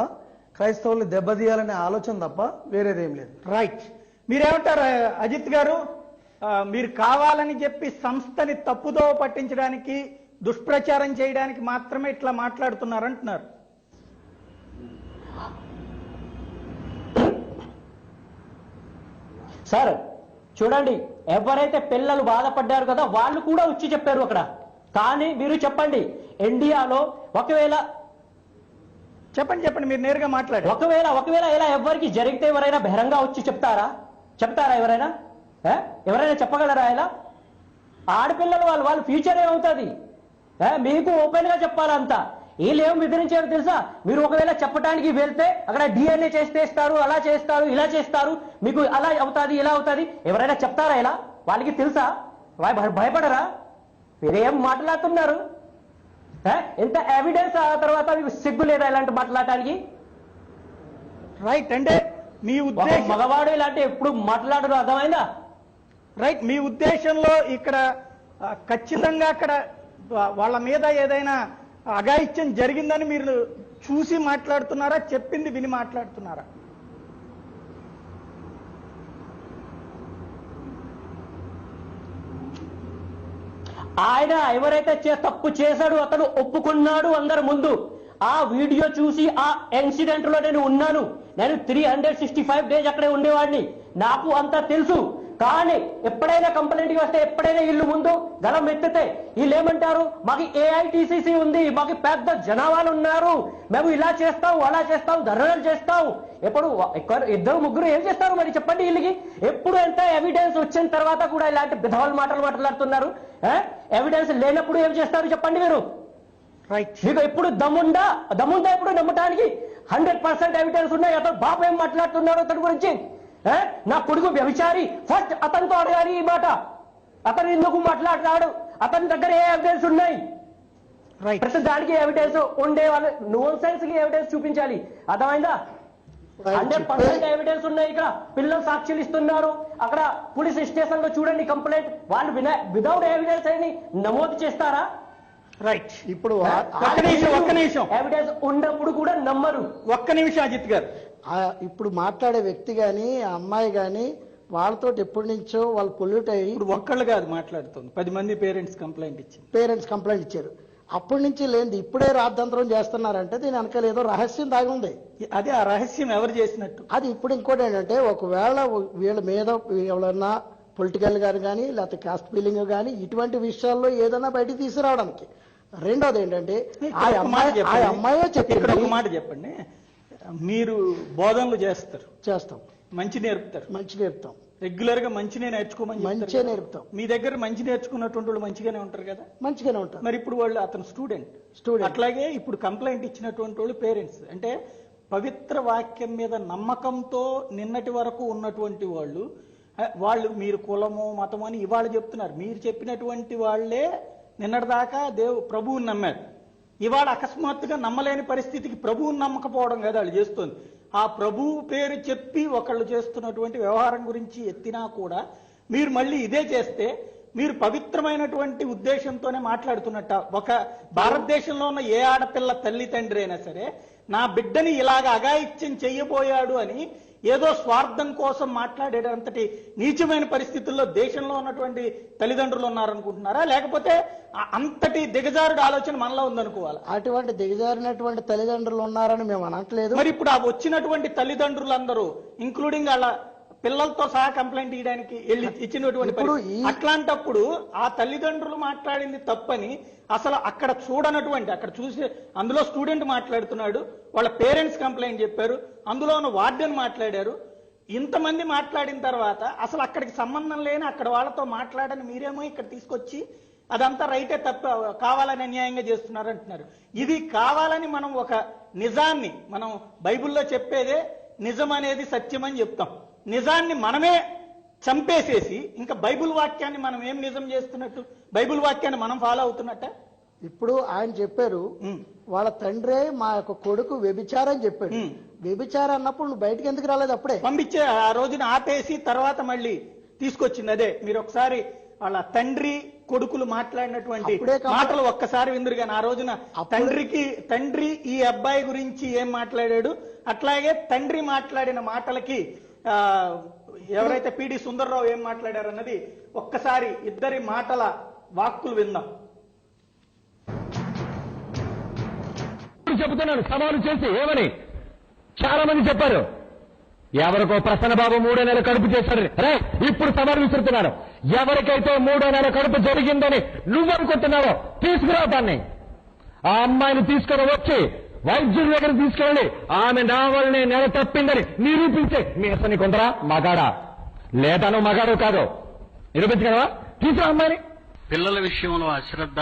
క్రైస్తవుల్ని దెబ్బతీయాలనే ఆలోచన తప్ప వేరేదేం లేదు. రైట్. మీరేమంటారు అజిత్ గారు? మీరు కావాలని చెప్పి సంస్థని తప్పుదో పట్టించడానికి, దుష్ప్రచారం చేయడానికి మాత్రమే ఇట్లా మాట్లాడుతున్నారంటున్నారు. సార్ చూడండి, ఎవరైతే పిల్లలు బాధపడ్డారు కదా వాళ్ళు కూడా వచ్చి చెప్పారు అక్కడ. కానీ మీరు చెప్పండి, ఇండియాలో ఒకవేళ చెప్పండి మీరు నేరుగా మాట్లాడండి. ఒకవేళ ఇలా ఎవరికి జరిగితే ఎవరైనా బహిరంగ వచ్చి చెప్తారా? ఎవరైనా చెప్పగలరా? ఇలా ఆడపిల్లలు వాళ్ళు ఫ్యూచర్ ఏమవుతుంది? మీకు ఓపెన్ గా చెప్పాలంతా. వీళ్ళు ఏం బెదిరించారు తెలుసా? మీరు ఒకవేళ చెప్పడానికి వెళ్తే అక్కడ DNA చేస్తారు, అలా చేస్తారు, ఇలా చేస్తారు, మీకు అలా అవుతుంది, ఇలా అవుతుంది. ఎవరైనా చెప్తారా ఇలా? వాళ్ళకి తెలుసా? భయపడరా? మీరేం మాట్లాడుతున్నారు? ఎంత ఎవిడెన్స్ ఆ తర్వాత మీకు సిగ్గు లేదా ఇలాంటి మాట్లాడటానికి? రైట్. అంటే మీ ఉద్దేశం మగవాడు ఇలాంటి ఎప్పుడు మాట్లాడరు, అర్థమైందా? రైట్. మీ ఉద్దేశంలో ఇక్కడ ఖచ్చితంగా అక్కడ వాళ్ళ మీద ఏదైనా అఘాయిత్యం జరిగిందని మీరు చూసి మాట్లాడుతున్నారా, చెప్పింది విని మాట్లాడుతున్నారా? ఆయన ఎవరైతే తప్పు చేశాడో అతను ఒప్పుకున్నాడు అందరి ముందు. ఆ వీడియో చూసి ఆ ఇన్సిడెంట్ లో నేను ఉన్నాను. నేను 365 డేస్ అక్కడే ఉండేవాడిని. నాకు అంతా తెలుసు. కానీ ఎప్పుడైనా కంప్లైంట్ వస్తే, ఎప్పుడైనా ఇల్లు ముందు గలం ఎత్తితే వీళ్ళు ఏమంటారు, మాకు ఏఐటీసీసీ ఉంది, మాకు పెద్ద జనాభాలు ఉన్నారు, మేము ఇలా చేస్తాం, అలా చేస్తాం, ధర్నాలు చేస్తాం. ఎప్పుడు ఇద్దరు ముగ్గురు ఏం చేస్తారు మరి చెప్పండి వీళ్ళకి? ఎప్పుడు ఎంత ఎవిడెన్స్ వచ్చిన తర్వాత కూడా ఇలాంటి విధవాళ్ళ మాటలు మాట్లాడుతున్నారు. ఎవిడెన్స్ లేనప్పుడు ఏం చేస్తారు చెప్పండి మీరు? మీకు ఎప్పుడు దమ్ముందా ఇప్పుడు నమ్మటానికి? 100% ఎవిడెన్స్ ఉన్నాయి. అతను బాబు ఏం మాట్లాడుతున్నాడు అతని గురించి? నా కొడుకు వ్యభిచారి, ఫస్ట్ అతనితో అడగాలి ఈ మాట. అతను ఎందుకు మాట్లాడుతున్నాడు? అతని దగ్గర ఏ ఎవిడెన్స్ ఉన్నాయి? ప్రతి దానికి ఎవిడెన్స్ ఉండే వాళ్ళు నోన్ సైన్స్ కి ఎవిడెన్స్ చూపించాలి. అర్థమైందా? 100% ఎవిడెన్స్ ఉన్నాయి. ఇక్కడ పిల్లలు సాక్షులు ఇస్తున్నారు. అక్కడ పోలీస్ స్టేషన్ లో చూడండి కంప్లైంట్. వాళ్ళు వితౌట్ ఎవిడెన్స్ అని నమోదు చేస్తారా? రైట్. ఇప్పుడు ఒక్క నిమిషం ఎవిడెన్స్ ఉన్నప్పుడు కూడా నమ్మరు. ఒక్క నిమిషం అజిత్ గారు. ఇప్పుడు మాట్లాడే వ్యక్తి గాని, ఆ అమ్మాయి గాని వాళ్ళతో ఎప్పటి నుంచో వాళ్ళు పొల్యూట్ అయ్యి, ఇప్పుడు ఒక్కళ్ళు కాదు మాట్లాడుతుంది, 10 మంది పేరెంట్స్ కంప్లైంట్ ఇచ్చారు. అప్పటి నుంచి లేనిది ఇప్పుడే రాద్ధాంతరం చేస్తున్నారంటే దీని వెనకాల ఏదో రహస్యం దాగి ఉంది. అదే ఆ రహస్యం ఎవరు చేసినట్టు? అది ఇప్పుడు ఇంకోటి ఏంటంటే, ఒకవేళ వీళ్ళ మీద ఎవరన్నా పొలిటికల్ గారు కానీ, లేకపోతే కాస్ట్ ఫీలింగ్ కానీ, ఇటువంటి విషయాల్లో ఏదైనా బయటికి తీసుకురావడానికి. రెండోది ఏంటంటే, ఆ అమ్మాయే ఇక్కడ ఒక మాట చెప్పండి. మీరు బోధనలు చేస్తాం, మంచి నేర్పుతాం, రెగ్యులర్ గా మంచినే నేర్చుకోమని మీ దగ్గర మంచి నేర్చుకున్నటువంటి వాళ్ళు మంచిగానే ఉంటారు కదా? మంచిగానే ఉంటారు. మరి ఇప్పుడు వాళ్ళు అతను స్టూడెంట్. అట్లాగే ఇప్పుడు కంప్లైంట్ ఇచ్చినటువంటి వాళ్ళు పేరెంట్స్. అంటే పవిత్ర వాక్యం మీద నమ్మకంతో నిన్నటి వరకు ఉన్నటువంటి వాళ్ళు మీరు కులము మతము అని ఇవాళ చెప్తున్నారు. మీరు చెప్పినటువంటి వాళ్లే నిన్నటిదాకా ప్రభువుని నమ్మారు. ఇవాళ అకస్మాత్తుగా నమ్మలేని పరిస్థితికి ప్రభువుని నమ్మకపోవడం కదా వాళ్ళు చేస్తుంది. ఆ ప్రభువు పేరు చెప్పి ఒకళ్ళు చేస్తున్నటువంటి వ్యవహారం గురించి ఎత్తినా కూడా మీరు మళ్ళీ ఇదే చేస్తే మీరు పవిత్రమైనటువంటి ఉద్దేశంతోనే మాట్లాడుతున్నట్ట. ఒక భారతదేశంలో ఉన్న ఏ ఆడపిల్ల తల్లి తండ్రి అయినా సరే నా బిడ్డని ఇలాగ అఘాయిత్యం చెయ్యబోయాడు అని ఏదో స్వార్థం కోసం మాట్లాడేటంతటి నీచమైన పరిస్థితుల్లో దేశంలో ఉన్నటువంటి తల్లిదండ్రులు ఉన్నారనుకుంటున్నారా? లేకపోతే అంతటి దిగజారుడు ఆలోచన మనలో ఉందనుకోవాలి? అటువంటి దిగజారినటువంటి తల్లిదండ్రులు ఉన్నారని మేము అనట్లేదు. మరి ఇప్పుడు ఆ వచ్చినటువంటి తల్లిదండ్రులందరూ ఇంక్లూడింగ్ వాళ్ళ పిల్లలతో సహా కంప్లైంట్ ఇవ్వడానికి ఇచ్చినటువంటి అట్లాంటప్పుడు ఆ తల్లిదండ్రులు మాట్లాడింది తప్పని అసలు అక్కడ అక్కడ చూసి అందులో స్టూడెంట్ మాట్లాడుతున్నాడు, వాళ్ళ పేరెంట్స్ కంప్లైంట్ చెప్పారు, అందులో ఉన్న వార్డెన్ మాట్లాడారు. ఇంతమంది మాట్లాడిన తర్వాత అసలు అక్కడికి సంబంధం లేని అక్కడ వాళ్ళతో మాట్లాడని మీరేమో ఇక్కడ తీసుకొచ్చి అదంతా రైటే తప్ప కావాలని అన్యాయంగా చేస్తున్నారంటున్నారు. ఇది కావాలని మనం ఒక నిజాన్ని, మనం బైబిల్లో చెప్పేదే నిజం అనేది సత్యం అని చెప్తాం. నిజాన్ని మనమే చంపేసేసి ఇంకా బైబిల్ వాక్యాన్ని మనం ఏం నిజం చేస్తున్నట్టు? బైబిల్ వాక్యాన్ని మనం ఫాలో అవుతున్నట్ట? ఇప్పుడు ఆయన చెప్పారు వాళ్ళ తండ్రే మా యొక్క కొడుకు వ్యభిచారం చెప్పాడు. వ్యభిచారం అన్నప్పుడు నువ్వు బయటకు ఎందుకు రాలేదు? అప్పుడే పంపించే ఆ రోజున ఆపేసి తర్వాత మళ్ళీ తీసుకొచ్చింది. అదే మీరు ఒకసారి వాళ్ళ తండ్రి కొడుకులు మాట్లాడినటువంటి మాటలు ఒక్కసారి విందురు. కానీ ఆ రోజున తండ్రి ఈ అబ్బాయి గురించి ఏం మాట్లాడాడు, అట్లాగే తండ్రి మాట్లాడిన మాటలకి ఎవరైతే పిడి సుందర్రావు ఏం మాట్లాడారు అన్నది ఒక్కసారి ఇద్దరి మాటల వాక్కులు విందాం. చెబుతున్నాను సవాలు చేసి ఏమని చాలా మంది చెప్పారు. ఎవరికో ప్రసన్న బాబు 3 నెలల కడుపు చేశాడు. రే ఇప్పుడు సవాలు విసురుతున్నాను. ఎవరికైతే 3వ నెల కడుపు జరిగిందని నువ్వనుకుంటున్నావో తీసుకురావు దాన్ని. ఆ అమ్మాయిని తీసుకుని వచ్చి వైద్యుడి దగ్గర తీసుకెళ్ళి ఆమె నా వల్లనే నెల తప్పిందని నిరూపించే మీ అసలు కొందరా మగాడా? లేదా నువ్వు మగాడు కాదు నిరూపించగలవా? తీసుకురా అమ్మాయిని. పిల్లల విషయంలో అశ్రద్ధ,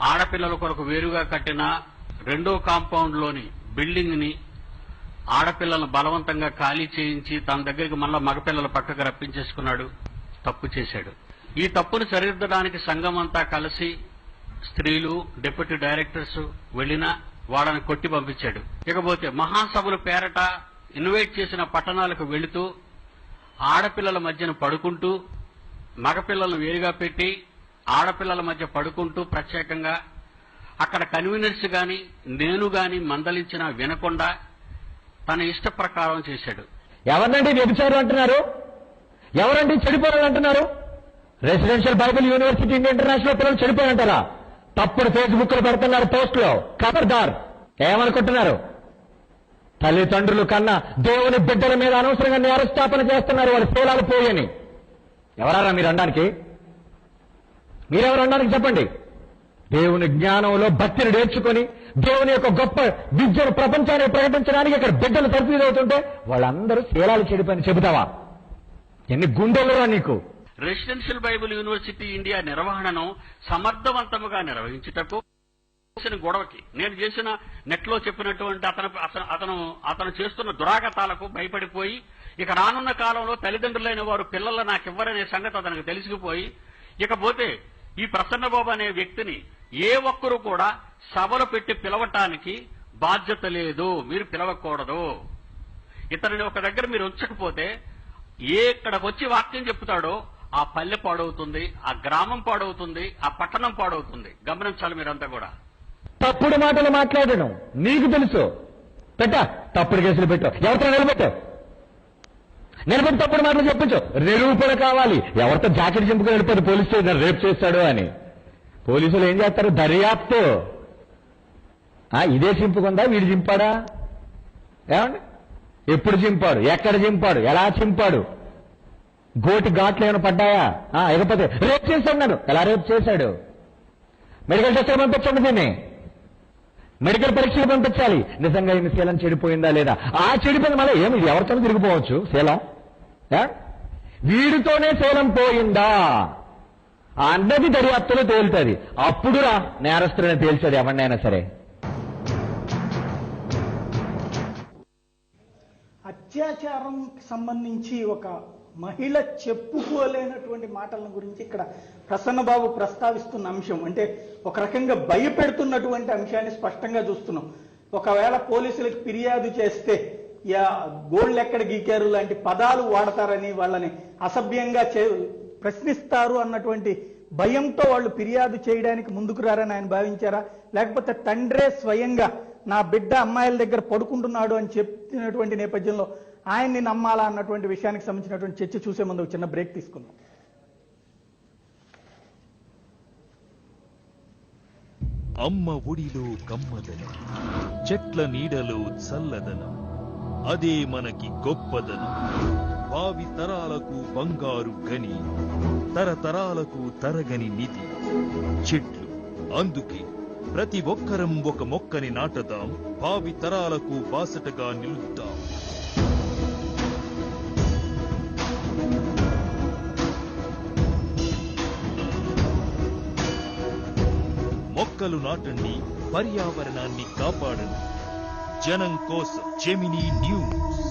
ఆడపిల్లల కొరకు వేరుగా కట్టిన 2వ కాంపౌండ్లోని బిల్డింగ్ ని ఆడపిల్లలను బలవంతంగా ఖాళీ చేయించి తన దగ్గరికి మళ్ళా మగపిల్లల పక్కకు రప్పించేసుకున్నాడు. తప్పు చేశాడు. ఈ తప్పును సరిదిద్దడానికి సంఘం అంతా కలిసి స్త్రీలు, డిప్యూటీ డైరెక్టర్స్ వెళ్లినా వాళ్ళని కొట్టి పంపించాడు. ఇకపోతే మహాసభల పేరట ఇన్వైట్ చేసిన పట్టణాలకు వెళుతూ ఆడపిల్లల మధ్యన పడుకుంటూ మగపిల్లలను వేరుగా పెట్టి ఆడపిల్లల మధ్య పడుకుంటూ ప్రత్యేకంగా అక్కడ కన్వీనర్స్ గాని నేను గాని మందలించినా వినకుండా తన ఇష్ట ప్రకారం చేశాడు. ఎవరినండి వ్యభిచారం అంటున్నారు? ఎవరండి చెడిపోయారు అంటున్నారు? రెసిడెన్షియల్ బైబిల్ యూనివర్సిటీ ఇంటర్నేషనల్ పిల్లలు చెడిపోయారంటారా? తప్పుడు ఫేస్బుక్ లో పెడుతున్నారు పోస్టులో. ఖబర్దార్. ఏమనుకుంటున్నారు? తల్లిదండ్రులు కన్నా దేవుని బిడ్డల మీద అనవసరంగా నేరస్థాపన చేస్తున్నారు. వాళ్ళ శీలాలు పోయని. ఎవరారా మీరు అనడానికి? మీరెవరు అనడానికి చెప్పండి. దేవుని జ్ఞానంలో భక్తిని నేర్చుకొని దేవుని యొక్క గొప్ప విద్యను ప్రపంచానికి ప్రకటించడానికి ఇక్కడ బిడ్డలు తరఫీదవుతుంటే వాళ్ళందరూ శీలాలు చెడిపోయి చెబుతావా? ఎన్ని గుండెలురా నీకు? రెసిడెన్షియల్ బైబిల్ యూనివర్సిటీ ఇండియా నిర్వహణను సమర్థవంతముగా నిర్వహించుటకు గొడవకి నేను చేసిన నెట్ లో చెప్పినటువంటి అతను చేస్తున్న దురాగతాలకు భయపడిపోయి ఇక రానున్న కాలంలో తల్లిదండ్రులైన వారు పిల్లలు నాకివ్వరనే సంగతి అతనికి తెలిసిపోయి ఇకపోతే ఈ ప్రసన్నబాబు అనే వ్యక్తిని ఏ ఒక్కరూ కూడా సభలు పెట్టి పిలవటానికి బాధ్యత లేదు. మీరు పిలవకూడదు. ఇతనిని ఒక దగ్గర మీరు ఉంచకపోతే ఇక్కడికి వచ్చి వాక్యం చెప్తాడో ఆ పల్లె పాడవుతుంది, ఆ గ్రామం పాడవుతుంది, ఆ పట్టణం పాడవుతుంది. గమనించాలి మీరంతా కూడా. తప్పుడు మాటలు మాట్లాడడం నీకు తెలుసు. పెట్టా తప్పుడు కేసులు పెట్టు. ఎవరితో నిలబెట్టు తప్పుడు మాటలు చెప్పించు. నిరూపణ కావాలి. ఎవరితో జాకెట్ చింపుకొని వెళ్ళిపోతే పోలీసు స్టేషన్ రేపు చేస్తాడు అని. పోలీసులు ఏం చేస్తారు? దర్యాప్తు. ఇదే చింపుకుందా? వీడు చింపాడా? ఏమండి? ఎప్పుడు చింపాడు? ఎక్కడ చింపాడు? ఎలా చింపాడు? గోటి ఘాట్లు ఏమైనా పడ్డాయా? ఇకపోతే రేపు చేస్తాడు. ఎలా రేపు చేశాడు? మెడికల్ టెస్టులు పంపించండి. దీన్ని మెడికల్ పరీక్షలు పంపించాలి. నిజంగా ఈమె శీలం చెడిపోయిందా లేదా? ఆ చెడిపోయింది మళ్ళీ ఏమి ఎవరితోనూ తిరిగిపోవచ్చు శీలం. వీడితోనే శీలం పోయిందా అన్నది దర్యాప్తులో తేలుతుంది. అప్పుడు నేరస్తులని తేల్చేది ఎవరినైనా సరే. అత్యాచారం సంబంధించి ఒక మహిళ చెప్పుకోలేనటువంటి మాటల గురించి ఇక్కడ ప్రసన్నబాబు ప్రస్తావిస్తున్న అంశం అంటే ఒక రకంగా భయపెడుతున్నటువంటి అంశాన్ని స్పష్టంగా చూస్తున్నాం. ఒకవేళ పోలీసులకు ఫిర్యాదు చేస్తే గోళ్ళు ఎక్కడ గీకారు లాంటి పదాలు వాడతారని, వాళ్ళని అసభ్యంగా ప్రశ్నిస్తారు అన్నటువంటి భయంతో వాళ్ళు ఫిర్యాదు చేయడానికి ముందుకు రారని ఆయన భావించారా? లేకపోతే తండ్రే స్వయంగా నా బిడ్డ అమ్మాయిల దగ్గర పడుకుంటున్నాడు అని చెప్పినటువంటి నేపథ్యంలో ఆయన్ని నమ్మాలా అన్నటువంటి విషయానికి సంబంధించినటువంటి చర్చ చూసే ముందు ఒక చిన్న బ్రేక్ తీసుకుందాం. అమ్మ ఒడిలో కమ్మదనం, చెట్ల నీడలో చల్లదనం, అదే మనకి గొప్పదనం. భావి తరాలకు బంగారు గని, తరతరాలకు తరగని నిధి చెట్లు. అందుకే ప్రతి ఒక్కరం ఒక మొక్కని నాటదాం, భావి తరాలకు బాసటగా నిలుద్దాం. మొక్కలు నాటండి, పర్యావరణాన్ని కాపాడండి. జనం కోసం జెమినీ న్యూస్.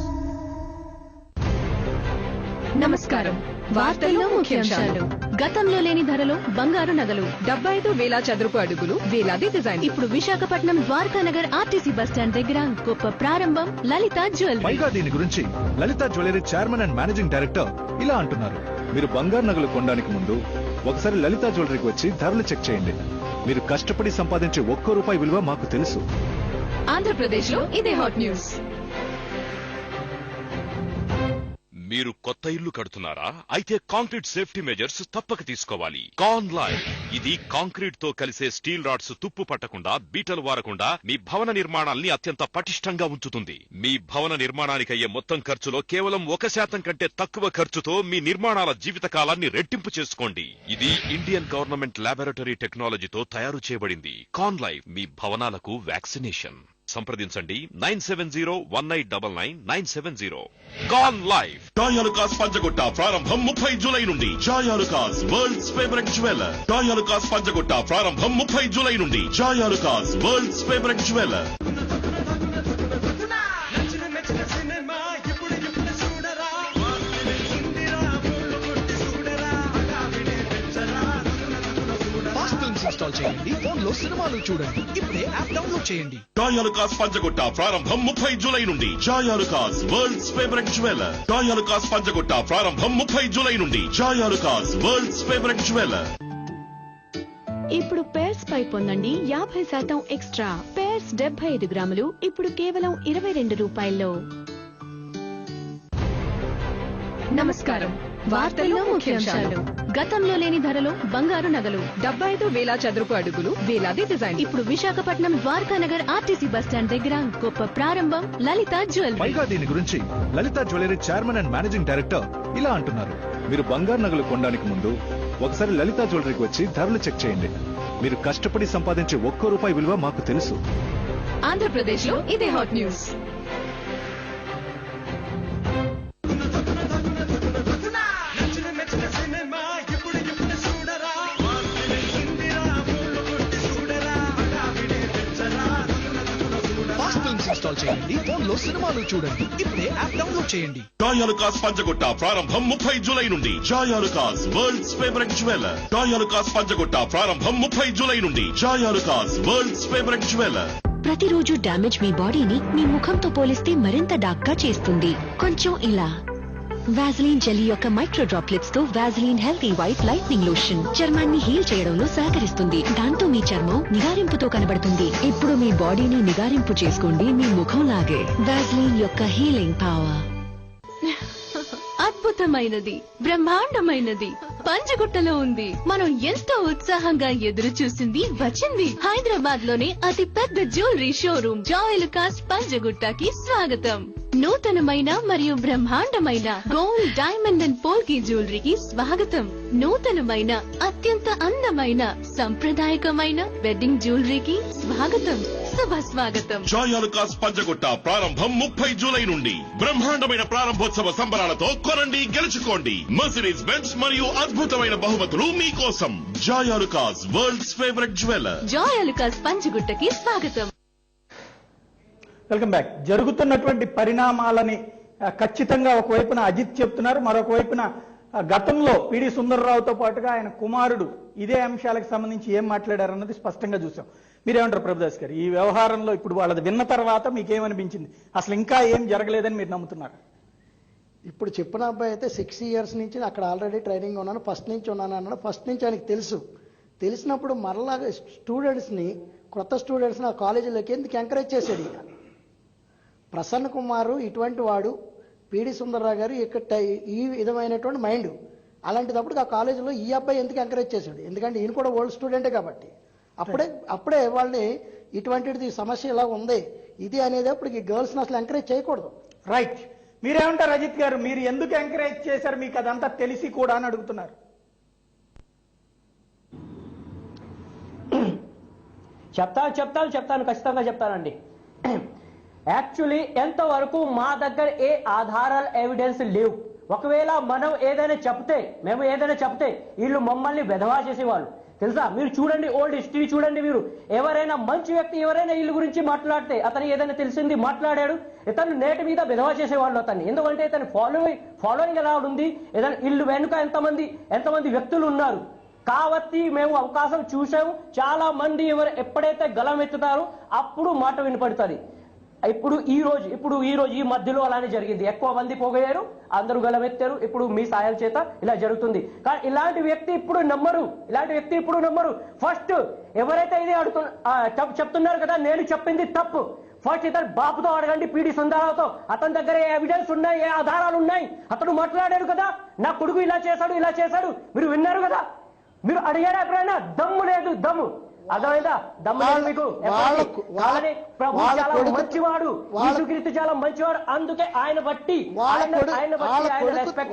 నమస్కారం. వార్తల్లో ముఖ్యాంశాలు. గతంలో లేని ధరలో బంగారు నగలు, 75,000 చదరపు అడుగులు, వేలాది డిజైన్. ఇప్పుడు విశాఖపట్నం ద్వారకా నగర్ ఆర్టీసీ బస్టాండ్ దగ్గర గొప్ప ప్రారంభం. లలిత జ్యువెలరీ. పైగా దీని గురించి Lalitha jewellery chairman and managing director ఇలా అంటున్నారు: మీరు బంగారు నగలు కొనడానికి ముందు ఒకసారి లలిత జ్యువెలరీకి వచ్చి ధరలు చెక్ చేయండి. మీరు కష్టపడి సంపాదించే ₹1 విలువ మాకు తెలుసు. ఆంధ్రప్రదేశ్ లో ఇదే హాట్ న్యూస్. మీరు కొత్త ఇల్లు కడుతున్నారా? అయితే కాంక్రీట్ సేఫ్టీ మెజర్స్ తప్పక తీసుకోవాలి. కాన్ లైఫ్ ఇది కాంక్రీట్ తో కలిసే స్టీల్ రాడ్స్ తుప్పు పట్టకుండా, బీటలు వారకుండా మీ భవన నిర్మాణాల్ని అత్యంత పటిష్టంగా ఉంచుతుంది. మీ భవన నిర్మాణానికి అయ్యే మొత్తం ఖర్చులో కేవలం 1% కంటే తక్కువ ఖర్చుతో మీ నిర్మాణాల జీవిత కాలాన్ని రెట్టింపు చేసుకోండి. ఇది ఇండియన్ గవర్నమెంట్ ల్యాబొరేటరీ టెక్నాలజీతో తయారు చేయబడింది. కాన్ లైఫ్ మీ భవనాలకు వ్యాక్సినేషన్. సంప్రదించండి 9701899970. కాన్ లైఫ్. జాయాలుకాస్ పంచగుట్ట ప్రారంభం 30 జూలై నుండి. జాయాలుకాస్ వరల్డ్స్ ఫేవరెట్ జ్యువెలర్. జాయాలుకాస్ పంచగుట్ట ప్రారంభం 30 జూలై నుండి. జాయాలుకాస్ వరల్డ్స్ ఫేవరెట్ జ్యువెలర్. ఇన్స్టాల్ చేయండి, ఫోన్ లో సినిమాలు చూడండి. ఇప్పుడే యాప్ డౌన్లోడ్ చేయండి. జాయాలుకాస్ పంచగుట్ట ప్రారంభం 30 జూలై నుండి. జాయాలుకాస్ వరల్డ్స్ ఫేవరెట్ జ్యువెలర్. జాయాలుకాస్ పంచగుట్ట ప్రారంభం 30 జూలై నుండి. జాయాలుకాస్ వరల్డ్స్ ఫేవరెట్ జ్యువెలర్. ఇప్పుడు పేర్స్ పై పొందండి 50% ఎక్స్ట్రా. పేర్స్ 75 గ్రాములు ఇప్పుడు కేవలం 22 రూపాయల్లో. నమస్కారం. వార్తల్లో ముఖ్యాంశాలు. గతంలో లేని ధరలో బంగారు నగలు 75,000 చదరపు అడుగులు, వేలాది డిజైన్. ఇప్పుడు విశాఖపట్నం ద్వారకా నగర్ ఆర్టీసీ బస్టాండ్ దగ్గర గొప్ప ప్రారంభం. లలిత జ్యువెలరీ. పైగా దీని గురించి Lalitha jewellery chairman and managing director ఇలా అంటున్నారు. మీరు బంగారు నగలు కొనడానికి ముందు ఒకసారి లలిత జ్యువెలరీకి వచ్చి ధరలు చెక్ చేయండి. మీరు కష్టపడి సంపాదించే ₹1 విలువ మాకు తెలుసు. ఆంధ్రప్రదేశ్ లో ఇదే హాట్ న్యూస్. ఇన్స్టాల్ చేయండి, ఫోన్లో సినిమాలు చూడండి. ఇప్పుడే యాప్ డౌన్లోడ్ చేయండి. జాయాలుకాస్ పంచగుట్ట ప్రారంభం 30 జూలై నుండి. జాయాలుకాస్ వరల్డ్స్ ఫేవరెట్ జ్యువెలర్. జాయాలుకాస్ పంచగుట్ట ప్రారంభం 30 జూలై నుండి. జాయాలుకాస్ వరల్డ్స్ ఫేవరెట్ జ్యువెలర్. ప్రతిరోజు డ్యామేజ్ మీ బాడీని మీ ముఖంతో పోలిస్తే మరింత డార్క్ గా చేస్తుంది. కొంచెం ఇలా వాజలిన్ జెల్లీ యొక్క మైక్రో డ్రాప్లెట్స్ తో వాజలిన్ హెల్తీ వైట్ లైట్నింగ్ లోషన్ చర్మాన్ని హీల్ చేయడంలో సహకరిస్తుంది. దాంతో మీ చర్మం నిగారింపుతో కనబడుతుంది. ఇప్పుడు మీ బాడీని నిగారింపు చేసుకోండి మీ ముఖం లాగే. వాజలిన్ యొక్క హీలింగ్ పవర్. అద్భుతమైనది, బ్రహ్మాండమైనది పంచగుట్టలో ఉంది. మనం ఎంతో ఉత్సాహంగా ఎదురు చూసింది వచ్చింది. హైదరాబాద్ లోనే అతి పెద్ద జ్యువెలరీ షోరూమ్ జాయలుకాస్ పంచగుట్టకి స్వాగతం. నూతనమైన మరియు బ్రహ్మాండమైన గోల్డ్, డైమండ్ అండ్ పోల్కి జ్యువెలరీకి స్వాగతం. నూతనమైన, అత్యంత అందమైన, సంప్రదాయకమైన వెడ్డింగ్ జ్యువెలరీకి స్వాగతం. శుభ స్వాగతం. జాయాలుకాస్ పంచగుట్ట ప్రారంభం 30 జూలై నుండి. బ్రహ్మాండమైన ప్రారంభోత్సవ సంబరాలతో కొనండి, గెలుచుకోండి. మర్సిడీస్ బెంజ్ మరియు అద్భుతమైన బహుమతులు మీకోసం. జాయాలుకాస్ వరల్డ్స్ ఫేవరెట్ జ్యువెలర్. జాయలుకాస్ పంచగుట్టకి స్వాగతం. Welcome back. జరుగుతున్నటువంటి పరిణామాలని ఖచ్చితంగా ఒకవైపున అజిత్ చెప్తున్నారు, మరొక వైపున గతంలో పిడి సుందర్రావుతో పాటుగా ఆయన కుమారుడు ఇదే అంశాలకు సంబంధించి ఏం మాట్లాడారన్నది స్పష్టంగా చూసాం. మీరేమంటారు ప్రభుదాస్ గారు? ఈ వ్యవహారంలో ఇప్పుడు వాళ్ళది విన్న తర్వాత మీకేమనిపించింది? అసలు ఇంకా ఏం జరగలేదని మీరు నమ్ముతున్నారు? ఇప్పుడు చెప్పిన అబ్బాయి అయితే 6 years నుంచి అక్కడ ఆల్రెడీ ట్రైనింగ్ ఉన్నాను, ఫస్ట్ నుంచి ఉన్నాను అన్నాడు. ఫస్ట్ నుంచి ఆయనకు తెలుసు. తెలిసినప్పుడు మరలా స్టూడెంట్స్ని, కొత్త స్టూడెంట్స్ని ఆ కాలేజీలోకి ఎందుకు ఎంకరేజ్ చేశాడు? ప్రసన్న కుమారు ఇటువంటి వాడు, పిడి సుందర్రావు గారు ఇక్కడ ఈ విధమైనటువంటి మైండ్. అలాంటిదప్పుడు ఆ కాలేజీలో ఈ అబ్బాయి ఎందుకు ఎంకరేజ్ చేశాడు? ఎందుకంటే ఈయన కూడా ఓల్డ్ స్టూడెంటే కాబట్టి. అప్పుడే వాళ్ళని ఇటువంటిది సమస్య ఇలా ఉంది ఇది అనేది అప్పుడు ఈ గర్ల్స్ని అసలు ఎంకరేజ్ చేయకూడదు. రైట్. మీరేమంటారు అజిత్ గారు? మీరు ఎందుకు ఎంకరేజ్ చేశారు? మీకు అదంతా తెలిసి కూడా అని అడుగుతున్నారు. చెప్తాను ఖచ్చితంగా చెప్తానండి. యాక్చువల్లీ ఎంతవరకు మా దగ్గర ఏ ఆధారాలు, ఎవిడెన్స్ లేవు. ఒకవేళ మేము ఏదైనా చెప్తే వీళ్ళు మమ్మల్ని వెధవా చేసేవాళ్ళు తెలుసా. మీరు చూడండి, ఓల్డ్ హిస్టరీ చూడండి. మీరు ఎవరైనా మంచి వ్యక్తి ఎవరైనా వీళ్ళ గురించి మాట్లాడితే, అతను ఏదైనా తెలిసింది మాట్లాడాడు, ఇతను నేటి మీద వెధవా చేసేవాళ్ళు అతన్ని. ఎందుకంటే ఇతను ఫాలోయింగ్ ఎలా ఉంది, ఏదైనా వీళ్ళు వెనుక ఎంతమంది వ్యక్తులు ఉన్నారు కాబట్టి మేము అవకాశం చూసాము. చాలా మంది ఎప్పుడైతే గలం ఎత్తుతారో అప్పుడు మాట వినపడుతుంది. ఇప్పుడు ఈ రోజు ఈ మధ్యలో అలానే జరిగింది. ఎక్కువ మంది పోగయ్యారు, అందరూ గలమెత్తారు. ఇప్పుడు మీ సాయాల చేత ఇలా జరుగుతుంది. కానీ ఇలాంటి వ్యక్తి ఇప్పుడు నమ్మరు. ఫస్ట్ ఎవరైతే ఇది చెప్తున్నారు కదా, నేను చెప్పింది తప్పు, ఫస్ట్ ఇతను బాపుతో అడగండి, పిడి సుందరరావుతో. అతని దగ్గర ఏ ఎవిడెన్స్ ఉన్నాయి, ఏ ఆధారాలు ఉన్నాయి? అతను మాట్లాడాడు కదా, నా కొడుకు ఇలా చేశాడు. మీరు విన్నారు కదా, మీరు అడిగారా ఎప్పుడైనా? దమ్ము లేదు, దమ్ము అర్థమైందా? దమ్ము లేదు మీకు. ప్రభు చాలా మంచివాడు, యేసుక్రీస్తు చాలా మంచివాడు. అందుకే ఆయన బట్టి రెస్పెక్ట్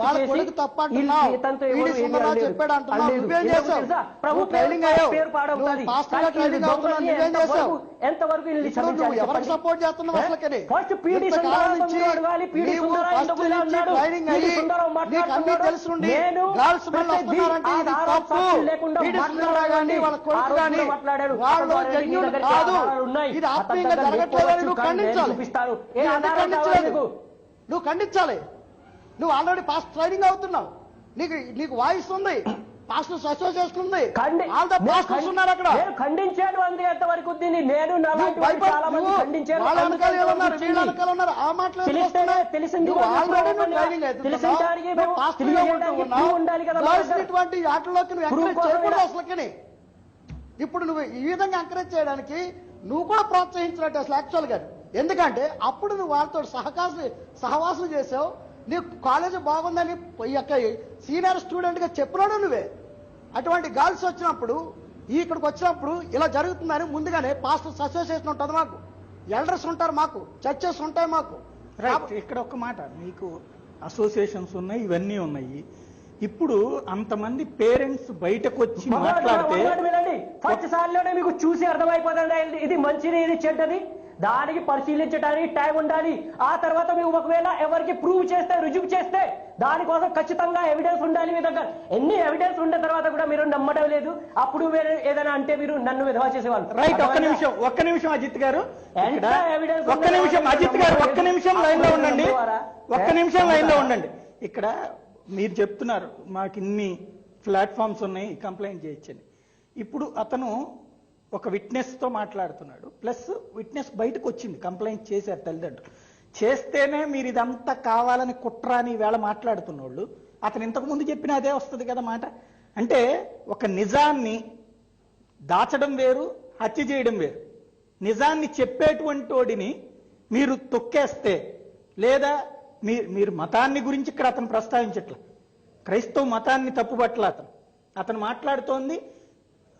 చేసి ప్రభు పేరు పాడవుతుంది. ఎంతవరకు ఫస్ట్ పీడి అడగాలి. పీడి సుందరరావు మాట్లాడుతున్నాడు, నేను లేకుండా మాట్లాడారు. నువ్వు ఖండించాలి. నువ్వు ఆల్రెడీ పాస్ట్ ట్రైనింగ్ అవుతున్నావు, నీకు వాయిస్ ఉంది, పాస్టర్స్ అసోసియేషన్ ఉంది, పాస్టర్స్ ఉన్నారు అక్కడ. ఖండించాను అంతే ఎంతవరకు దీన్ని. నేను చాలా మంది ఖండించాను. ఆ మాటలు ఇటువంటి ఆటలోకి నువ్వు ఎంకరేజ్ చేయకూడదు అసలుకి. ఇప్పుడు నువ్వు ఈ విధంగా ఎంకరేజ్ చేయడానికి నువ్వు కూడా ప్రోత్సహించినట్టు అసలు యాక్చువల్గా. ఎందుకంటే అప్పుడు నువ్వు వాళ్ళతో సహవాసం చేసావు, నీ కాలేజీ బాగుందని ఈ యొక్క సీనియర్ స్టూడెంట్గా చెప్పినాడు నువ్వే. అటువంటి గర్ల్స్ వచ్చినప్పుడు ఇక్కడికి వచ్చినప్పుడు ఇలా జరుగుతుందని ముందుగానే పాస్టర్స్ అసోసియేషన్ ఉంటుంది మాకు, ఎల్డర్స్ ఉంటారు మాకు, చర్చెస్ ఉంటాయి మాకు. ఇక్కడ ఒక మాట, మీకు అసోసియేషన్స్ ఉన్నాయి, ఇవన్నీ ఉన్నాయి. ఇప్పుడు అంతమంది పేరెంట్స్ బయటకు వచ్చి మాట్లాడితే ఫస్ట్ సార్లోనే మీకు చూసి అర్థమైపోతుంది ఇది మంచిది ఇది చెడ్డది. దానికి పరిశీలించడానికి టైం ఉండాలి. ఆ తర్వాత మీరు ఒకవేళ ఎవరికి ప్రూవ్ చేస్తే రుజువు చేస్తే దానికోసం ఖచ్చితంగా ఎవిడెన్స్ ఉండాలి మీ దగ్గర. ఎన్ని ఎవిడెన్స్ ఉన్న తర్వాత కూడా మీరు నమ్మడం లేదు, అప్పుడు ఏదైనా అంటే మీరు నన్ను విధవా చేసేవాళ్ళు. రైట్, ఒక్క నిమిషం అజిత్ గారు, ఒక్క నిమిషం అజిత్ గారు, ఒక్క నిమిషం లైన్ లో ఉండండి, ఒక్క నిమిషం లైన్ లో ఉండండి. ఇక్కడ మీరు చెప్తున్నారు మాకు ఇన్ని ప్లాట్ఫామ్స్ ఉన్నాయి కంప్లైంట్ చేయొచ్చని. ఇప్పుడు అతను ఒక విట్నెస్ తో మాట్లాడుతున్నాడు, ప్లస్ విట్నెస్ బయటకు వచ్చింది, కంప్లైంట్ చేశారు తల్లిదండ్రులు. చేస్తేనే మీరు ఇదంతా కావాలని కుట్ర అని వేళ మాట్లాడుతున్నోళ్ళు, అతను ఇంతకు ముందు చెప్పిన అదే వస్తుంది కదా మాట. అంటే ఒక నిజాన్ని దాచడం వేరు, హత్య చేయడం వేరు. నిజాన్ని చెప్పేటువంటి వాడిని మీరు తొక్కేస్తే, లేదా మీరు మతాన్ని గురించి ఇక్కడ అతను ప్రస్తావించట్ల, క్రైస్తవ మతాన్ని తప్పుపట్ల అతను మాట్లాడుతోంది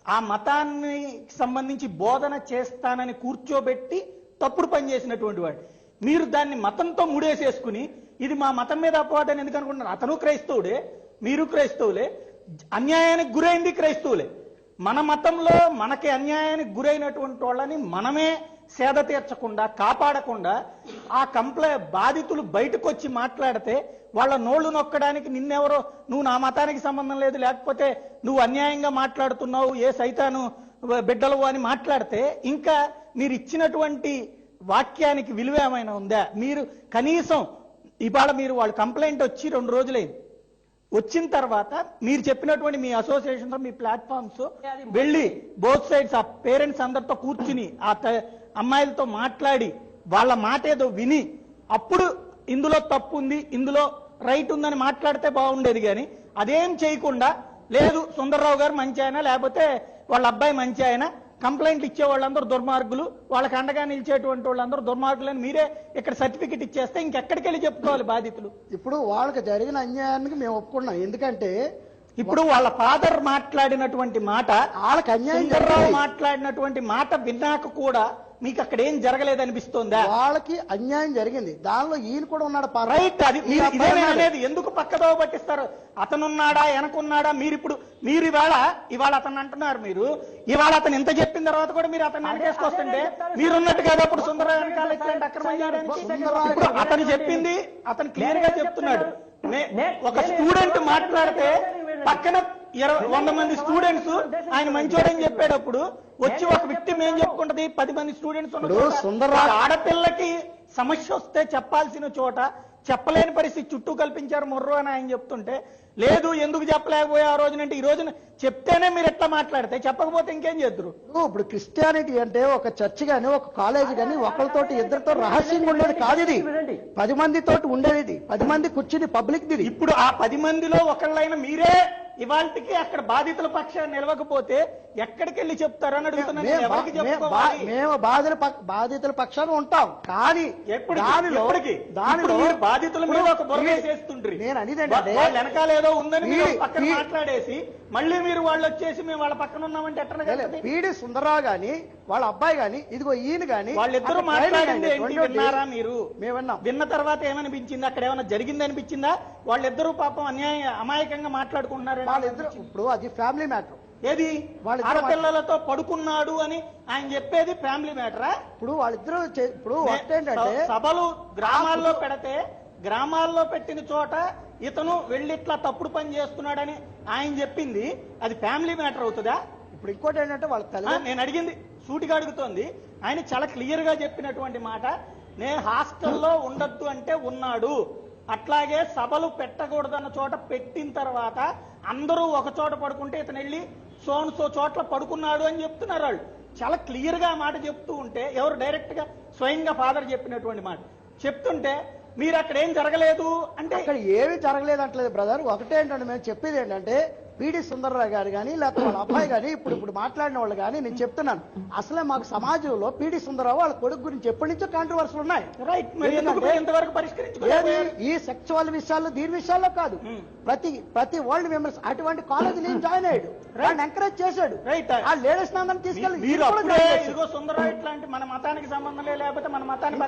ఆ మతాన్ని సంబంధించి బోధన చేస్తానని కూర్చోబెట్టి తప్పుడు పని చేసినటువంటి వాడు. మీరు దాన్ని మతంతో ముడేసేసుకుని ఇది మా మతం మీద అపవాదని ఎందుకు అనుకుంటున్నారు? అతను క్రైస్తవుడే, మీరు క్రైస్తవులే, అన్యాయానికి గురైంది క్రైస్తవులే. మన మతంలో మనకి అన్యాయానికి గురైనటువంటి వాళ్ళని మనమే సేద తీర్చకుండా కాపాడకుండా ఆ బాధితులు బయటకు వచ్చి మాట్లాడితే వాళ్ళ నోళ్లు నొక్కడానికి నిన్నెవరో నువ్వు నా మతానికి సంబంధం లేదు, లేకపోతే నువ్వు అన్యాయంగా మాట్లాడుతున్నావు, ఏ సైతాను బిడ్డలు అని మాట్లాడితే ఇంకా మీరు ఇచ్చినటువంటి వాక్యానికి విలువ ఏమైనా ఉందా? మీరు కనీసం ఇవాళ మీరు వాళ్ళు కంప్లైంట్ వచ్చి 2 రోజులైంది, వచ్చిన తర్వాత మీరు చెప్పినటువంటి మీ అసోసియేషన్స్ మీ ప్లాట్ఫామ్స్ వెళ్ళి బోత్ సైడ్స్ ఆ పేరెంట్స్ అందరితో కూర్చుని ఆ అమ్మాయిలతో మాట్లాడి వాళ్ళ మాట ఏదో విని అప్పుడు ఇందులో తప్పు ఉంది ఇందులో రైట్ ఉందని మాట్లాడితే బాగుండేది. కానీ అదేం చేయకుండా లేదు సుందర్రావు గారు మంచి ఆయన, లేకపోతే వాళ్ళ అబ్బాయి మంచి ఆయన, కంప్లైంట్లు ఇచ్చే వాళ్ళందరూ దుర్మార్గులు, వాళ్ళకి అండగా నిలిచేటువంటి వాళ్ళందరూ దుర్మార్గులని మీరే ఇక్కడ సర్టిఫికెట్ ఇచ్చేస్తే ఇంకెక్కడికి వెళ్ళి చెప్పుకోవాలి బాధితులు? ఇప్పుడు వాళ్ళకి జరిగిన అన్యాయానికి మేము ఒప్పుకున్నాం. ఎందుకంటే ఇప్పుడు వాళ్ళ ఫాదర్ మాట్లాడినటువంటి మాట, వాళ్ళకి అన్యాయం మాట్లాడినటువంటి మాట విన్నాక కూడా మీకు అక్కడ ఏం జరగలేదనిపిస్తోందా? వాళ్ళకి అన్యాయం జరిగింది, దానిలో ఈయన కూడా ఉన్నాడు. రైట్, అది అనేది ఎందుకు పక్కదోవ పట్టిస్తారు? అతనున్నాడా వెనకున్నాడా? మీరు ఇవాళ అతను అంటున్నారు, మీరు ఇవాళ అతను ఎంత చెప్పిన తర్వాత కూడా మీరు అతను వెనకేసుకొస్తుంటే మీరున్నట్టు కదా అప్పుడు సుందరరావు వెనకాల ఇట్లాంటి అక్రమం చేయడానికి. అతను చెప్పింది అతను క్లియర్ గా చెప్తున్నాడు. ఒక స్టూడెంట్ మాట్లాడితే పక్కన 100 మంది స్టూడెంట్స్ ఆయన మంచోడని చెప్పేటప్పుడు వచ్చి ఒక వ్యక్తి ఏం చెప్పుకుంటది? 10 మంది స్టూడెంట్స్ ఉన్న ఆడపిల్లకి సమస్య వస్తే చెప్పాల్సిన చోట చెప్పలేని పరిస్థితి చుట్టూ కల్పించారు మొర్రు అని ఆయన చెప్తుంటే, లేదు ఎందుకు చెప్పలేకపోయా ఆ రోజునంటే, ఈ రోజున చెప్తేనే మీరు ఎట్లా మాట్లాడితే, చెప్పకపోతే ఇంకేం చేద్దరు? ఇప్పుడు క్రిస్టియానిటీ అంటే ఒక చర్చ్ గాని ఒక కాలేజ్ గాని ఒకరితోటి ఇద్దరితో రహస్యంగా ఉండేది కాదు. ఇది 10 మందితో ఉండేది, 10 మంది కూర్చుని పబ్లిక్ ది. ఇప్పుడు ఆ 10 మందిలో ఒకళ్ళైనా మీరే ఇవాళకి అక్కడ బాధితుల పక్షాన్ని నిలవకపోతే ఎక్కడికి వెళ్ళి చెప్తారని అడుగుతున్నాను. మేము బాధితుల పక్షాన్ని ఉంటాం, కానీ దానిలో బాధితుల మీద ఒక బుర్ర వేసేస్తుండ్రి. నేను అనేది వెనకాల ఏదో ఉందని మీరు పక్కన మాట్లాడేసి మళ్ళీ మీరు వాళ్ళు వచ్చేసి మేము వాళ్ళ పక్కన ఉన్నామంటే ఎట్లా? పీడి సుందరరావు గాని వాళ్ళ అబ్బాయి గాని ఇదిగో ఈయన గాని వాళ్ళిద్దరూ మాట్లాడింది విన్నారా మీరు? విన్న తర్వాత ఏమనిపించింది? అక్కడ ఏమైనా జరిగింది అనిపించిందా? వాళ్ళిద్దరూ పాపం అమాయకంగా మాట్లాడుకుంటున్నారు. వాళ్ళిద్దరు ఇప్పుడు అది ఫ్యామిలీ మ్యాటర్. ఏది ఆడపిల్లలతో పడుకున్నాడు అని ఆయన చెప్పేది ఫ్యామిలీ మ్యాటరా? ఇప్పుడు వాళ్ళిద్దరూ ఇప్పుడు ఏంటంటే సభలు గ్రామాల్లో పెడితే గ్రామాల్లో పెట్టిన చోట ఇతను వెళ్ళిట్లా తప్పుడు పని చేస్తున్నాడని ఆయన చెప్పింది అది ఫ్యామిలీ మ్యాటర్ అవుతుందా? ఇప్పుడు ఇంకోటి ఏంటంటే వాళ్ళ తల్లి, నేను అడిగింది సూటిగా అడుగుతోంది. ఆయన చాలా క్లియర్ గా చెప్పినటువంటి మాట, నేను హాస్టల్లో ఉండొద్దు అంటే ఉన్నాడు, అట్లాగే సభలు పెట్టకూడదన్న చోట పెట్టిన తర్వాత అందరూ ఒక చోట పడుకుంటే ఇతను వెళ్ళి సో చోట్ల పడుకున్నాడు అని చెప్తున్నారు. వాళ్ళు చాలా క్లియర్ గా మాట చెప్తూ ఉంటే, ఎవరు డైరెక్ట్ గా స్వయంగా ఫాదర్ చెప్పినటువంటి మాట చెప్తుంటే మీరు అక్కడ ఏం జరగలేదు అంటే, అక్కడ ఏమీ జరగలేదు అంటలేదు బ్రదర్. ఒకటేంటంటే మేము చెప్పేది ఏంటంటే పిడి సుందర్రావు గారు కానీ లేకపోతే వాళ్ళ అబ్బాయి కానీ ఇప్పుడు మాట్లాడిన వాళ్ళు కానీ నేను చెప్తున్నాను, అసలే మాకు సమాజంలో పిడి సుందర్రావు వాళ్ళ కొడుకు గురించి ఎప్పటి నుంచో కాంట్రవర్సీలు ఉన్నాయి. ఈ సెక్చువల్ విషయాల్లో దీని విషయాల్లో కాదు, ప్రతి వరల్డ్ మెంబర్స్ అటువంటి కాలేజ్ నేను జాయిన్ అయ్యాడు, వాళ్ళని ఎంకరేజ్ చేశాడు, ఆ లేడీస్ అందరం తీసుకెళ్ళి సుందరరావు ఇట్లాంటి మన మతానికి సంబంధం లేకపోతే మన మతానికి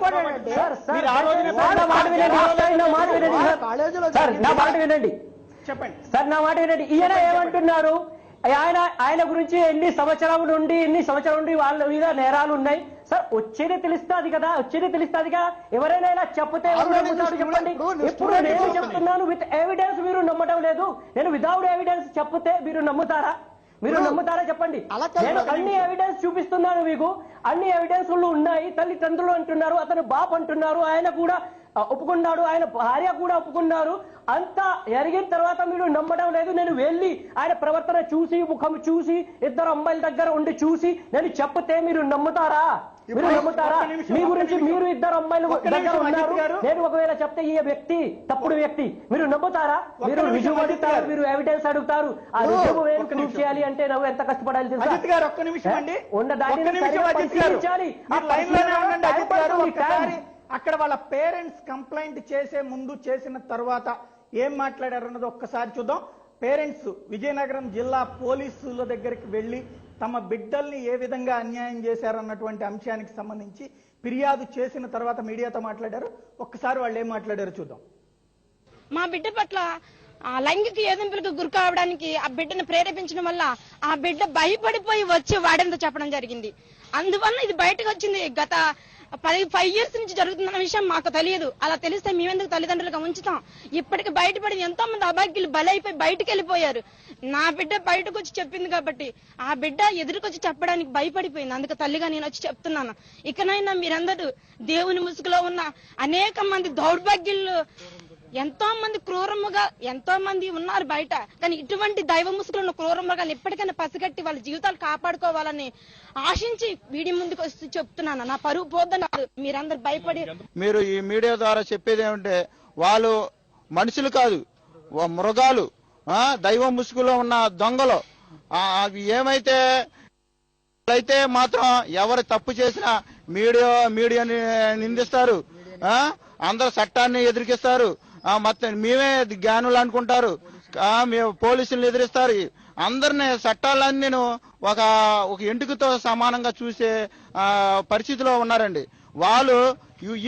వినండి, చెప్పండి సార్ నా మాట వినండి. ఈయన ఏమంటున్నారు, ఆయన గురించి ఎన్ని సంవత్సరాల నుండి వాళ్ళ మీద నేరాలు ఉన్నాయి సార్, వచ్చేదే తెలుస్తుంది కదా, ఎవరైనా ఇలా చెప్పతే చెప్పండి. ఇప్పుడు నేను చెప్తున్నాను విత్ ఎవిడెన్స్, మీరు నమ్మటం లేదు. నేను వితౌట్ ఎవిడెన్స్ చెప్తే మీరు నమ్ముతారా చెప్పండి. నేను అన్ని ఎవిడెన్స్ చూపిస్తున్నాను మీకు, అన్ని ఎవిడెన్స్ ఉన్నాయి. తల్లిదండ్రులు అంటున్నారు, అతను బాప్ అంటున్నారు, ఆయన కూడా ఒప్పుకున్నాడు, ఆయన భార్య కూడా ఒప్పుకున్నారు. అంతా జరిగిన తర్వాత మీరు నమ్మడం లేదు. నేను వెళ్ళి ఆయన ప్రవర్తన చూసి, ముఖం చూసి, ఇద్దరు అమ్మాయిల దగ్గర ఉండి చూసి నేను చెప్తే మీరు నమ్ముతారా? మీ గురించి మీరు ఇద్దరు అమ్మాయిలు దగ్గర ఉన్నారు, నేను ఒకవేళ చెప్తే ఈ వ్యక్తి తప్పుడు వ్యక్తి, మీరు నమ్ముతారా? మీరు రుజువు అడుగుతారు, మీరు ఎవిడెన్స్ అడుగుతారు. ఆ రుజువు ప్రూవ్ చేయాలి అంటే నువ్వు ఎంత కష్టపడాలి తెలుసా? అక్కడ వాళ్ళ పేరెంట్స్ కంప్లైంట్ చేసే ముందు, చేసిన తర్వాత ఏం మాట్లాడారు అన్నది ఒక్కసారి చూద్దాం. పేరెంట్స్ విజయనగరం జిల్లా పోలీసుల దగ్గరికి వెళ్లి తమ బిడ్డల్ని ఏ విధంగా అన్యాయం చేశారన్నటువంటి అంశానికి సంబంధించి ఫిర్యాదు చేసిన తర్వాత మీడియాతో మాట్లాడారు. ఒక్కసారి వాళ్ళు ఏం మాట్లాడారో చూద్దాం. మా బిడ్డ పట్ల లైంగిక వేధింపులకు గురి కావడానికి ఆ బిడ్డను ప్రేరేపించడం వల్ల ఆ బిడ్డ భయపడిపోయి వచ్చి వాడేందో చెప్పడం జరిగింది. అందువల్ల ఇది బయటకు వచ్చింది. గత 5 years నుంచి జరుగుతున్న విషయం మాకు తెలియదు. అలా తెలిస్తే మేమెందుకు తల్లిదండ్రులుగా ఉంచుతాం? ఇప్పటికి బయటపడి ఎంతో మంది అభాగ్యులు బలైపోయి బయటకు వెళ్ళిపోయారు. నా బిడ్డ బయటకు వచ్చి చెప్పింది కాబట్టి ఆ బిడ్డ ఎదురుకొచ్చి చెప్పడానికి భయపడిపోయింది. అందుకు తల్లిగా నేను వచ్చి చెప్తున్నాను, ఇకనైనా మీరందరూ దేవుని ముసుగులో ఉన్న అనేక మంది దౌర్భాగ్యులు, ఎంతో మంది క్రూరముగా ఎంతో మంది ఉన్నారు బయట, కానీ ఇటువంటి దైవ ముసుగులను క్రూరముగా ఇప్పటికైనా పసిగట్టి వాళ్ళ జీవితాలు కాపాడుకోవాలని ఆశించి వీడియో ముందుకు వస్తూ చెప్తున్నాను. నా పరువు పోద్దన మీరందరూ భయపడి. మీరు ఈ మీడియా ద్వారా చెప్పేది ఏమంటే, వాళ్ళు మనుషులు కాదు, మృగాలు, దైవ ముసుగులో ఉన్న దొంగలు. అవి ఏమైతే అయితే మాత్రం ఎవరు తప్పు చేసినా మీడియాని నిందిస్తారు, అందరు చట్టాన్ని ఎదిరికిస్తారు, మొత్తం మేమే జ్ఞానులు అనుకుంటారు, మేము పోలీసులను ఎదిరిస్తారు. అందరినీ చట్టాలన్నీ ఒక ఎంటుకతో సమానంగా చూసే పరిస్థితిలో ఉన్నారండి వాళ్ళు.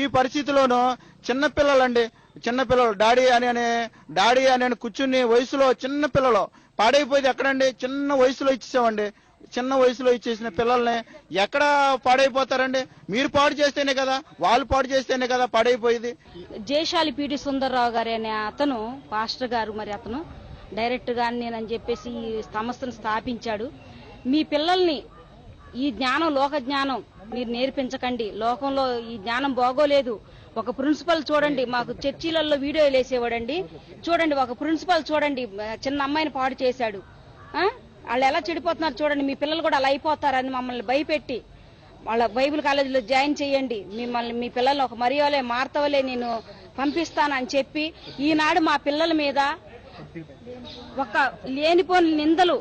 ఈ పరిస్థితిలోనూ చిన్నపిల్లలు డాడీ అని కూర్చుని వయసులో చిన్నపిల్లలు పాడైపోయేది ఎక్కడండి? చిన్న వయసులో ఇచ్చేసామండి. చిన్న వయసులో ఇచ్చేసిన పిల్లల్ని ఎక్కడ పాడైపోతారండి? మీరు పాడు చేస్తేనే కదా, వాళ్ళు పాడు చేస్తేనే కదా పాడైపోయేది. జయశాలి పిడి సుందర్రావు గారు అనే అతను పాస్టర్ గారు, మరి అతను డైరెక్ట్ గా నేనని చెప్పేసి ఈ సంస్థను స్థాపించాడు. మీ పిల్లల్ని ఈ జ్ఞానం, లోక జ్ఞానం మీరు నేర్పించకండి, లోకంలో ఈ జ్ఞానం బాగోలేదు. ఒక ప్రిన్సిపల్ చూడండి, మాకు చర్చిలలో వీడియోలు వేసేవాడండి, చూడండి ఒక ప్రిన్సిపల్ చూడండి చిన్న అమ్మాయిని పాడు చేశాడు. వాళ్ళు ఎలా చెడిపోతున్నారు చూడండి, మీ పిల్లలు కూడా అలా అయిపోతారని మమ్మల్ని భయపెట్టి వాళ్ళ బైబిల్ కాలేజీలో జాయిన్ చేయండి, మిమ్మల్ని మీ పిల్లల్ని ఒక మరియోలే మార్తవలే నేను పంపిస్తానని చెప్పి ఈనాడు మా పిల్లల మీద ఒక లేనిపోని నిందలు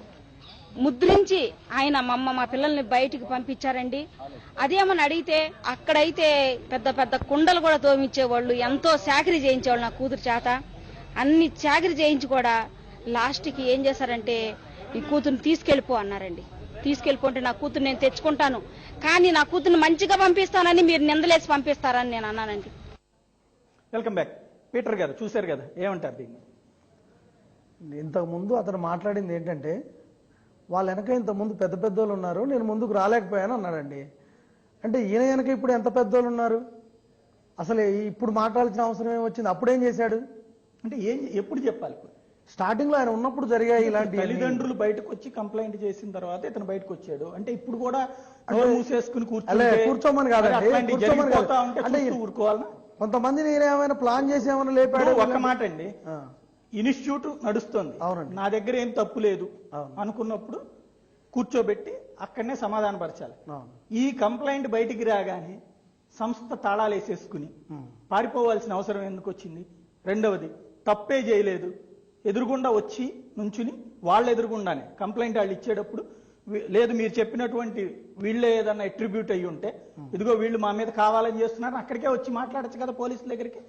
ముద్రించి ఆయన మా పిల్లల్ని బయటికి పంపించారండి. అదేమని అడిగితే అక్కడైతే పెద్ద పెద్ద కుండలు కూడా తోమించేవాళ్ళు, ఎంతో చాకరీ చేయించేవాళ్ళు నా కూతురు చేత. అన్ని చాకరీ చేయించి కూడా లాస్ట్కి ఏం చేశారంటే ఈ కూతురుని తీసుకెళ్లిపో అన్నారండి. తీసుకెళ్లిపోంటే నా కూతురు నేను తెచ్చుకుంటాను, కానీ నా కూతురుని మంచిగా పంపిస్తానని మీరు నిందలేసి పంపిస్తారని నేను అన్నానండి. Welcome back. పీటర్ గారు చూశారు కదా, ఏమంటారు దీన్ని? ఇంతకు ముందు అతను మాట్లాడింది ఏంటంటే, వాళ్ళ వెనక ఇంతకుముందు పెద్ద పెద్దోళ్ళు ఉన్నారు, నేను ముందుకు రాలేకపోయాను అన్నాడండి. అంటే ఈయన వెనక ఇప్పుడు ఎంత పెద్దోళ్ళు ఉన్నారు? అసలు ఇప్పుడు మాట్లాడాల్సిన అవసరం ఏమొచ్చింది? అప్పుడేం చేశాడు అంటే ఎప్పుడు చెప్పాలి? స్టార్టింగ్ లో ఆయన ఉన్నప్పుడు జరిగాయి ఇలాంటి. తల్లిదండ్రులు బయటకు వచ్చి కంప్లైంట్ చేసిన తర్వాత ఇతను బయటకు వచ్చాడు అంటే ఇప్పుడు కూడా మూసేసుకుని కూర్చోమని కాదండి, ఊరుకోవాలన్నా? కొంతమంది నేనేమైనా ప్లాన్ చేసి ఏమైనా లేపాడు? ఒక్క మాట అండి, ఇన్స్టిట్యూట్ నడుస్తుంది, నా దగ్గర ఏం తప్పు లేదు అనుకున్నప్పుడు కూర్చోబెట్టి అక్కడనే సమాధానపరచాలి. ఈ కంప్లైంట్ బయటికి రాగానే సంస్థ తాళాలు వేసేసుకుని పారిపోవాల్సిన అవసరం ఎందుకు వచ్చింది? రెండవది, తప్పే చేయలేదు, ఎదురుగుండా వచ్చి నుంచుని వాళ్ళ ఎదురుగుండానే కంప్లైంట్ వాళ్ళు ఇచ్చేటప్పుడు లేదు మీరు చెప్పినటువంటి వీళ్ళే ఏదన్నా అట్రిబ్యూట్ అయ్యి ఉంటే ఇదిగో వీళ్ళు మా మీద కావాలని చేస్తున్నారు అక్కడికే వచ్చి మాట్లాడచ్చు కదా పోలీసుల దగ్గరికి.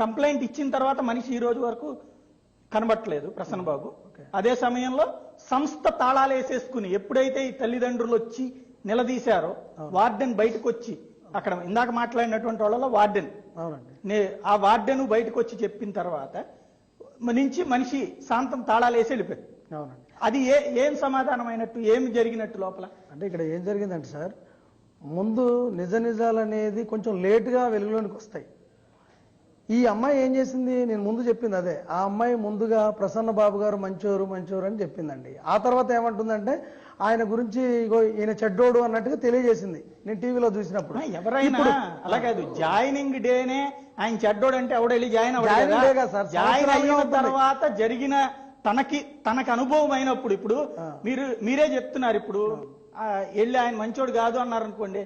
కంప్లైంట్ ఇచ్చిన తర్వాత మనిషి ఈ రోజు వరకు కనబట్టలేదు ప్రసన్నబాబు. అదే సమయంలో సంస్థ తాళాలు వేసేసుకుని ఎప్పుడైతే ఈ తల్లిదండ్రులు వచ్చి నిలదీశారో వార్డెన్ బయటకు వచ్చి అక్కడ ఇందాక మాట్లాడినటువంటి వాళ్ళలో వార్డెన్ ఆ వార్డెన్ బయటకు వచ్చి చెప్పిన తర్వాత నుంచి మనిషి శాంతం తాళాలు వేసి వెళ్ళిపోయారు. అది ఏం సమాధానం అయినట్టు, ఏమి జరిగినట్టు లోపల? అంటే ఇక్కడ ఏం జరిగిందంటే సార్, ముందు నిజాలు అనేది కొంచెం లేటుగా వెలుగులోనికి వస్తాయి. ఈ అమ్మాయి ఏం చేసింది, నేను ముందు చెప్పింది అదే, ఆ అమ్మాయి ముందుగా ప్రసన్న బాబు గారు మంచోరు అని చెప్పిందండి. ఆ తర్వాత ఏమంటుందంటే ఆయన గురించి ఇగో ఈయన చెడ్డోడు అన్నట్టుగా తెలియజేసింది నేను టీవీలో చూసినప్పుడు. ఎవరైనా అలా కాదు, జాయినింగ్ డేనే ఆయన చెడ్డోడు అంటే ఎవడు వెళ్ళి జాయిన్ జాయిన్ అయిన తర్వాత జరిగిన తనకి అనుభవం అయినప్పుడు ఇప్పుడు మీరే చెప్తున్నారు. ఇప్పుడు వెళ్ళి ఆయన మంచోడు కాదు అన్నారు అనుకోండి,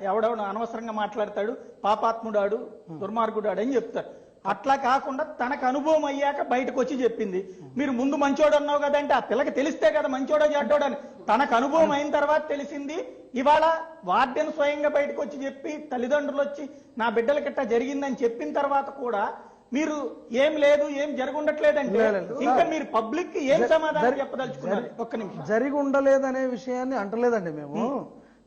ఎవడెవడు అనవసరంగా మాట్లాడతాడు, పాపాత్ముడాడు, దుర్మార్గుడాడు అని చెప్తారు. అట్లా కాకుండా తనకు అనుభవం అయ్యాక బయటకు వచ్చి చెప్పింది. మీరు ముందు మంచోడు అన్నావు కదంటే ఆ పిల్లకి తెలిస్తే కదా మంచోడో చెడ్డోడు అని. తనకు అనుభవం అయిన తర్వాత తెలిసింది. ఇవాళ వార్డెన్ స్వయంగా బయటకు వచ్చి చెప్పి తల్లిదండ్రులు వచ్చి నా బిడ్డలకిట్టా జరిగిందని చెప్పిన తర్వాత కూడా మీరు ఏం లేదు ఏం జరుగుండట్లేదంటే ఇంకా మీరు పబ్లిక్ ఏం సమాధానం చెప్పదలుచుకున్నారు? ఒక్క నిమిషం. జరిగి ఉండలేదనే విషయాన్ని అంటలేదండి మేము.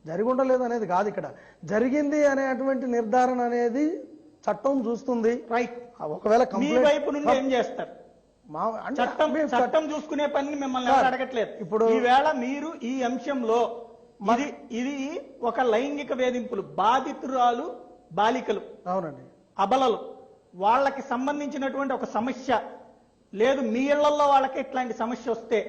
జరిగి ఉండలేదు అనేది కాదు, ఇక్కడ జరిగింది అనేటువంటి నిర్ధారణ అనేది చట్టం చూస్తుంది. రైట్. ఒకవేళ మీ వైపు నుండి ఏం చేస్తారు? చట్టం చూసుకునే పని మిమ్మల్ని అడగట్లేదు. ఇప్పుడు ఈవేళ మీరు ఈ అంశంలో ఇది ఒక లైంగిక వేధింపులు, బాధితురాలు బాలికలు, అవునండి, అబలలు, వాళ్ళకి సంబంధించినటువంటి ఒక సమస్య లేదు. మీ ఇళ్లలో వాళ్ళకి ఇట్లాంటి సమస్య వస్తే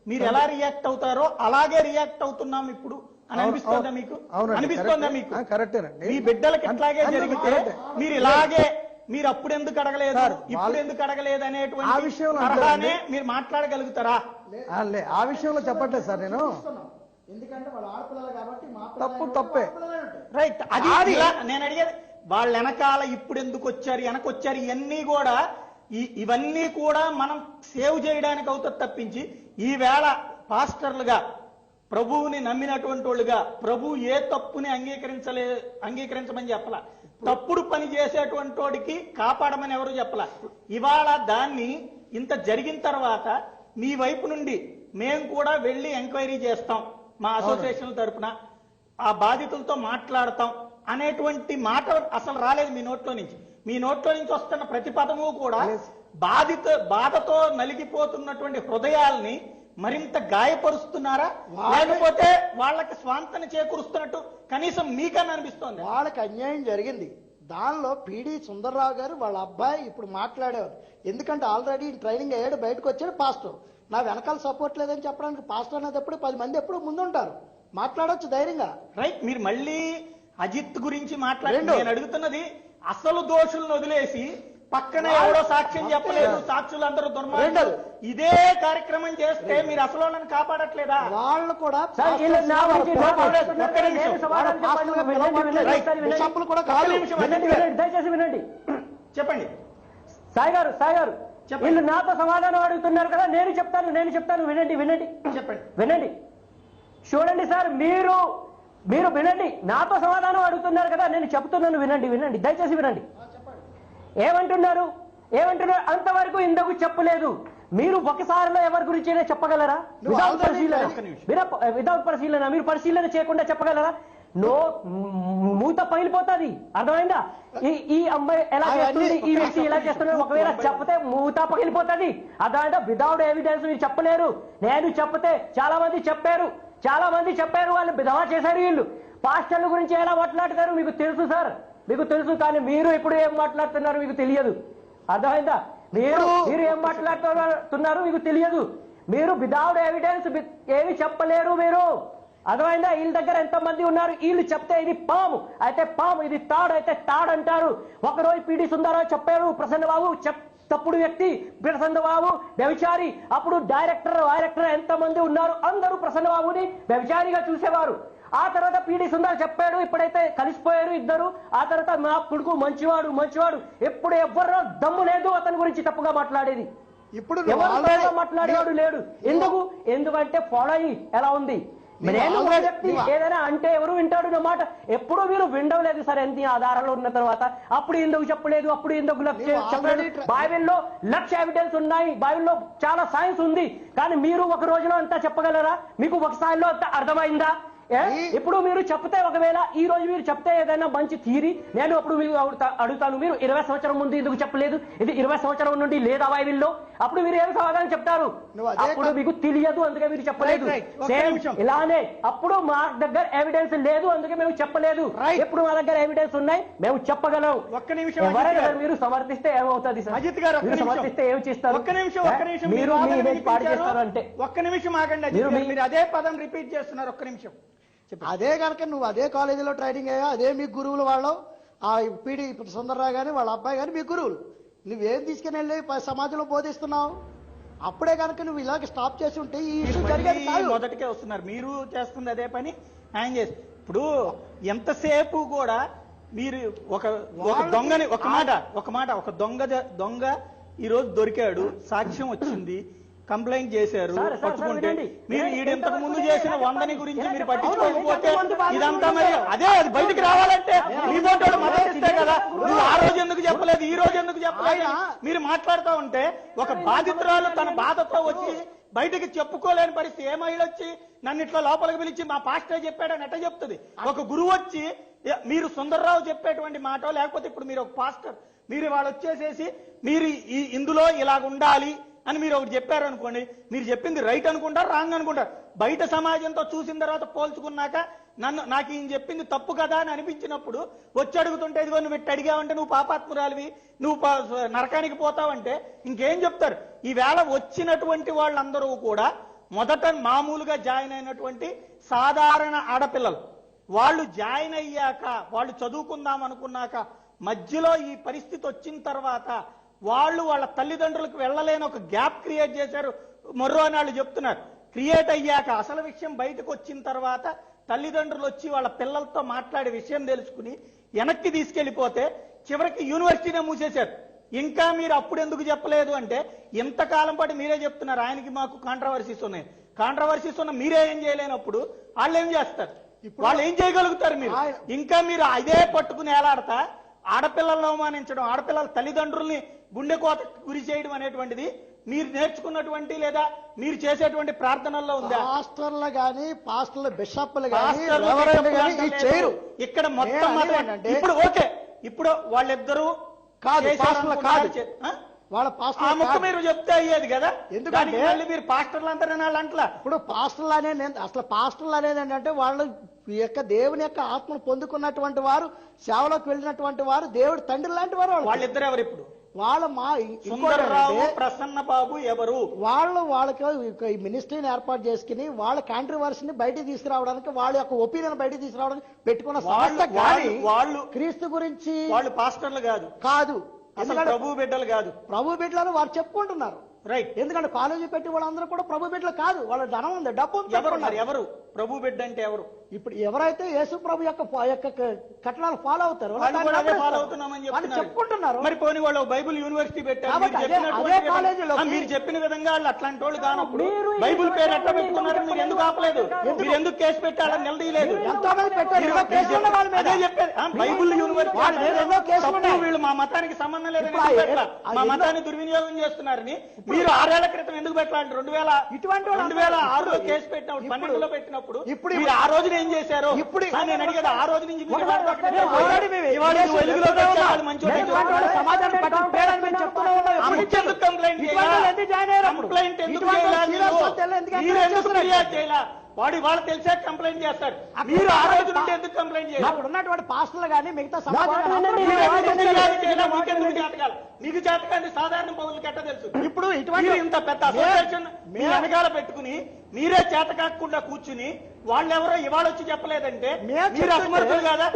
మీరు ఎలా రియాక్ట్ అవుతారో అలాగే రియాక్ట్ అవుతున్నాం ఇప్పుడు అని అనిపిస్తోందా మీకు? అనిపిస్తోందా మీకు? కరెక్టేనండి. మీ బిడ్డలకి ఇట్లాగే జరిగితే మీరు ఇలాగే మీరు అప్పుడు ఎందుకు అడగలేదు, ఇప్పుడు ఎందుకు అడగలేదు అనేటువంటి మీరు మాట్లాడగలుగుతారా? ఆ విషయంలో చెప్పట్లేదు సార్ నేను. ఎందుకంటే వాళ్ళ ఆడపిల్లలు కాబట్టి తప్పే. రైట్. అది నేను అడిగేది వాళ్ళ వెనకాల ఇప్పుడు ఎందుకు వచ్చారు, వెనకొచ్చారు, ఇవన్నీ కూడా మనం సేవ్ చేయడానికి అవుతుంది తప్పించి ఈవేళ పాస్టర్లుగా ప్రభువుని నమ్మినటువంటి వాళ్ళుగా ప్రభు ఏ తప్పుని అంగీకరించమని చెప్పలా, తప్పుడు పని చేసేటువంటి వాడికి కాపాడమని ఎవరు చెప్పలా. ఇవాళ దాన్ని ఇంత జరిగిన తర్వాత మీ వైపు నుండి మేము కూడా వెళ్ళి ఎంక్వైరీ చేస్తాం, మా అసోసియేషన్ తరఫున ఆ బాధితులతో మాట్లాడతాం అనేటువంటి మాట అసలు రాలేదు మీ నోట్లో నుంచి. మీ నోట్లో నుంచి వస్తున్న ప్రతి పదము కూడా బాధతో నలిగిపోతున్నటువంటి హృదయాల్ని మరింత గాయపరుస్తున్నారా, లేకపోతే వాళ్ళకి స్వాంతన చేకూరుస్తున్నట్టు కనీసం మీకన్నా అనిపిస్తోంది? వాళ్ళకి అన్యాయం జరిగింది. దానిలో పిడి సుందర్రావు గారు వాళ్ళ అబ్బాయి ఇప్పుడు మాట్లాడేవారు. ఎందుకంటే ఆల్రెడీ ట్రైనింగ్ అయ్యాడు, బయటకు వచ్చాడు పాస్టర్. నా వెనకాల సపోర్ట్ లేదని చెప్పడానికి పాస్టర్ అనేది ఎప్పుడు 10 మంది ఎప్పుడు ముందుంటారు, మాట్లాడొచ్చు ధైర్యంగా. రైట్. మీరు మళ్ళీ అజిత్ గురించి మాట్లాడండి. నేను అడుగుతున్నది అసలు దోషులను వదిలేసి పక్కన ఎవడో సాక్ష్యం చెప్పలేదు, సాక్షులందరూ దుర్మార్గులు, ఇదే కార్యక్రమం చేస్తే మీరు అసలు వాళ్ళని కాపాడట్లేదా? వాళ్ళు కూడా దయచేసి వినండి. చెప్పండి సాయి గారు వీళ్ళు నాతో సమాధానం అడుగుతున్నారు కదా, నేను చెప్తాను వినండి చెప్పండి. చూడండి సార్, మీరు వినండి, నాతో సమాధానం అడుగుతున్నారు కదా, నేను చెప్తున్నాను వినండి, దయచేసి వినండి. ఏమంటున్నారు అంతవరకు ఇందుకు చెప్పలేదు. మీరు ఒకసారిలో ఎవరి గురించి అయినా చెప్పగలరా? వితౌట్ పరిశీలన మీరు పరిశీలన చేయకుండా చెప్పగలరా? మూత పగిలిపోతుంది. అర్థమైందా? ఈ అమ్మాయి ఎలా చేస్తుంది, ఈ వ్యక్తి ఎలా చేస్తున్నారు, ఒకవేళ చెప్పతే మూత పగిలిపోతుంది. అర్థమైందా? వితౌట్ ఎవిడెన్స్ మీరు చెప్పలేరు. నేను చెప్పతే చాలా మంది చెప్పారు వాళ్ళు విధవా చేశారు. వీళ్ళు పాస్టర్ల గురించి ఎలా మాట్లాడతారు మీకు తెలుసు సార్, మీకు తెలుసు. కానీ మీరు ఇప్పుడు ఏం మాట్లాడుతున్నారు మీకు తెలియదు. అర్థమైందా? మీరు ఏం మాట్లాడుతున్నారు మీకు తెలియదు. మీరు వితౌట్ ఎవిడెన్స్ ఏమి చెప్పలేరు మీరు. అర్థమైందా? వీళ్ళ దగ్గర ఎంతమంది ఉన్నారు, వీళ్ళు చెప్తే ఇది పాము అయితే పాము, ఇది తాడు అయితే తాడు అంటారు. ఒకరోజు పిడి సుందరరావు చెప్పారు, ప్రసన్నబాబు తప్పుడు వ్యక్తి, ప్రసన్నబాబు వ్యభిచారి. అప్పుడు డైరెక్టర్ ఎంతమంది ఉన్నారు, అందరూ ప్రసన్నబాబుని వ్యభిచారిగా చూసేవారు. ఆ తర్వాత పిడి సుందర్ చెప్పాడు, ఇప్పుడైతే కలిసిపోయారు ఇద్దరు. ఆ తర్వాత మా కొడుకు మంచివాడు, ఎప్పుడు ఎవరో దమ్ము లేదు అతని గురించి తప్పుగా మాట్లాడేది. ఇప్పుడు ఎవరు మాట్లాడేవాడు లేడు. ఎందుకంటే ఫాలోయింగ్ ఎలా ఉంది. నేను ఒక వ్యక్తి ఏదైనా అంటే ఎవరు వింటాడు నా మాట? ఎప్పుడు మీరు వినలేదు సార్. ఎంత ఆధారాలు ఉన్న తర్వాత అప్పుడు ఎందుకు చెప్పలేదు, అప్పుడు ఎందుకు చెప్పలేదు? బైబిల్లో లక్ష ఎవిడెన్స్ ఉన్నాయి, బైబిల్లో చాలా సైన్స్ ఉంది. కానీ మీరు ఒక రోజులో అంతా చెప్పగలరా? మీకు ఒక స్థాయిలో అంతా అర్థమైందా? ఇప్పుడు మీరు చెప్తే, ఒకవేళ ఈ రోజు మీరు చెప్తే ఏదైనా మంచి థియరీ, నేను అప్పుడు మీరు అడుగుతాను, మీరు 20 సంవత్సరం ముందు ఎందుకు చెప్పలేదు? ఇది 20 సంవత్సరం నుండి లేదా బైబిల్లో? అప్పుడు మీరు ఏమి సమాధానం చెప్తారు? అప్పుడు మీకు తెలియదు అందుకే మీరు చెప్పలేదు. ఇలానే అప్పుడు మా దగ్గర ఎవిడెన్స్ లేదు అందుకే మేము చెప్పలేదు. ఎప్పుడు మా దగ్గర ఎవిడెన్స్ ఉన్నాయి, మేము చెప్పగలం. ఎవరైనా మీరు సమర్థిస్తే ఏమవుతుంది సార్? అజిత్ గారు సమర్థిస్తే ఏమి చేస్తారు? ఒక్క నిమిషం మీరు పాడు చేస్తారు అంటే. ఒక్క నిమిషం ఆగండి. మీరు అదే పదం రిపీట్ చేస్తున్నారు. ఒక్క నిమిషం. అదే కనుక నువ్వు అదే కాలేజీలో ట్రైనింగ్ అయ్యా, అదే మీ గురువులు వాళ్ళు, ఆ పీడి సుందర్రావు గాని వాళ్ళ అబ్బాయి గాని మీ గురువులు, నువ్వేం తీసుకుని వెళ్ళి సమాజంలో బోధిస్తున్నావు? అప్పుడే కనుక నువ్వు ఇలాగ స్టాప్ చేసి ఉంటే ఈ ఇష్యూ జరిగేది కాదు. మొదటికే వస్తున్నారు మీరు చేస్తుంది అదే పని ఆయన చేసి. ఇప్పుడు ఎంతసేపు కూడా మీరు ఒక దొంగని ఒక దొంగ ఈ రోజు దొరికాడు, సాక్ష్యం వచ్చింది, కంప్లైంట్ చేశారు, పట్టుకుంటే మీరు ఇంతకు ముందు చేసిన 100 గురించి మీరు పట్టించుకోకపోతే ఇదంతా మరి అది బయటికి రావాలంటే మీతో మద్దతు ఇస్తే కదా. నువ్వు ఆ రోజు ఎందుకు చెప్పలేదు, ఈ రోజు ఎందుకు చెప్పలేదు? మీరు మాట్లాడుతూ ఉంటే ఒక బాధితురాలు తన బాధతో వచ్చి బయటికి చెప్పుకోలేని పరిస్థితి. ఏ మహిళ వచ్చి నన్ను ఇట్లా లోపలికి పిలిచి మా పాస్టర్ చెప్పాడని ఎట్ట చెప్తుంది? ఒక గురువు వచ్చి మీరు సుందర్రావు చెప్పేటువంటి మాట, లేకపోతే ఇప్పుడు మీరు ఒక పాస్టర్, మీరు వాళ్ళు వచ్చేసేసి మీరు ఇందులో ఇలాగ ఉండాలి అని మీరు ఒకటి చెప్పారు అనుకోండి, మీరు చెప్పింది రైట్ అనుకుంటారు, రాంగ్ అనుకుంటారు. బయట సమాజంతో చూసిన తర్వాత పోల్చుకున్నాక నాకు ఈయన చెప్పింది తప్పు కదా అని అనిపించినప్పుడు వచ్చి అడుగుతుంటే, ఇదిగో నువ్వు ఇట్టు అడిగావంటే నువ్వు పాపాత్మురాలివి, నువ్వు నరకానికి పోతావంటే ఇంకేం చెప్తారు? ఈవేళ వచ్చినటువంటి వాళ్ళందరూ కూడా మొదట మామూలుగా జాయిన్ అయినటువంటి సాధారణ ఆడపిల్లలు. వాళ్ళు జాయిన్ అయ్యాక, వాళ్ళు చదువుకుందాం అనుకున్నాక మధ్యలో ఈ పరిస్థితి వచ్చిన తర్వాత వాళ్ళ తల్లిదండ్రులకు వెళ్ళలేని ఒక గ్యాప్ క్రియేట్ చేశారు. మొర్రో అని వాళ్ళు చెప్తున్నారు. క్రియేట్ అయ్యాక అసలు విషయం బయటకు వచ్చిన తర్వాత తల్లిదండ్రులు వచ్చి వాళ్ళ పిల్లలతో మాట్లాడే విషయం తెలుసుకుని వెనక్కి తీసుకెళ్లిపోతే చివరికి యూనివర్సిటీనే మూసేశారు. ఇంకా మీరు అప్పుడు ఎందుకు చెప్పలేదు అంటే, ఇంతకాలం పాటు మీరే చెప్తున్నారు ఆయనకి మాకు కాంట్రవర్సీస్ ఉన్నాయి. కాంట్రవర్సీస్ ఉన్న మీరే ఏం చేయలేనప్పుడు వాళ్ళు ఏం చేస్తారు? వాళ్ళు ఏం చేయగలుగుతారు? మీరు ఇంకా మీరు అదే పట్టుకుని ఏలాడతా ఆడపిల్లలను అవమానించడం, ఆడపిల్లల తల్లిదండ్రుల్ని గుండె కోత గురి చేయడం అనేటువంటిది మీరు నేర్చుకున్నటువంటి లేదా మీరు చేసేటువంటి ప్రార్థనల్లో ఉందా? పాస్టర్లు గాని, పాస్టర్ల బిషప్లు గాని చేయరు. ఇక్కడ మొత్తం ఇప్పుడు ఓకే, ఇప్పుడు వాళ్ళిద్దరూ కాదు, వాళ్ళ ఆ ముక్క మీరు చెప్తే అయ్యేది కదా. ఎందుకంటే మీరు పాస్టర్లు అంటారని వాళ్ళు అంటలా. ఇప్పుడు పాస్టర్లు అనేది అసలు పాస్టర్లు అనేది ఏంటంటే వాళ్ళు యొక్క దేవుని యొక్క ఆత్మను పొందుకున్నటువంటి వారు, సేవలోకి వెళ్ళినటువంటి వారు, దేవుడి తండ్రి లాంటి వారు. వాళ్ళిద్దరు ఎవరు? ఇప్పుడు సుందర్రావు, ప్రసన్న బాబు ఎవరు? వాళ్ళకి మినిస్ట్రీని ఏర్పాటు చేసుకుని వాళ్ళ కాంట్రవర్సీని బయటికి తీసుకురావడానికి, వాళ్ళ యొక్క ఒపీనియన్ బయటికి తీసుకురావడానికి పెట్టుకున్న వాళ్ళు క్రీస్తు గురించి వాళ్ళు పాస్టర్లు కాదు, ప్రభు బిడ్డలు కాదు. ప్రభు బిడ్డలు వారు చెప్పుకుంటున్నారు. రైట్. ఎందుకంటే కాలేజీ పెట్టి వాళ్ళందరూ కూడా ప్రభు బిడ్డలు కాదు, వాళ్ళ ధనం ఉంది, డబ్బు ఉంది. ఎవరు ప్రభు బిడ్డ అంటే ఎవరు? ఇప్పుడు ఎవరైతే యేసు ప్రభు యొక్క కట్టడాలు ఫాలో అవుతారు ఫాలో అవుతున్నామని చెప్పుకుంటున్నారు. మరి పోనీ వాళ్ళు బైబుల్ యూనివర్సిటీ పెట్టారు, మీరు చెప్పిన విధంగా వాళ్ళు అట్లాంటి వాళ్ళు కానప్పుడు బైబుల్ పేరు ఎట్లా పెట్టుకున్నారు? మీరు ఎందుకు ఆపలేదు? మీరు ఎందుకు కేసు పెట్టాలని నిలదీయలేదు? అదే చెప్పేది. బైబుల్ యూనివర్సిటీ వీళ్ళు మా మతానికి సంబంధం లేదని, మా మతాన్ని దుర్వినియోగం చేస్తున్నారని మీరు 6 ఏళ్ల క్రితం ఎందుకు పెట్టాలంటే 2006లో కేసు పెట్టినప్పుడు, 12లో పెట్టినప్పుడు ఇప్పుడు ఆ రోజున ఏం చేశారు? ఇప్పుడు నేను అడిగేది ఆ రోజు నుంచి కంప్లైంట్ ఎందుకు చేయాలి? వాళ్ళు తెలిసే కంప్లైంట్ చేస్తారు. మీరు ఆ రోజు నుండి ఎందుకు కంప్లైంట్ చేయాలి? ఉన్నటువంటి పాస్టర్లు కానీ మిగతా సమాజం మీకు చేతకండి, సాధారణ పౌరులకి ఎట్ట తెలుసు? ఇప్పుడు ఇటువంటి ఇంత పెద్ద అసోసియేషన్ మీ వెనకాల పెట్టుకుని మీరే చేత కాకుండా కూర్చుని వాళ్ళెవరో ఇవాళ వచ్చి చెప్పలేదంటే మీరు అసమర్థులు కాదా?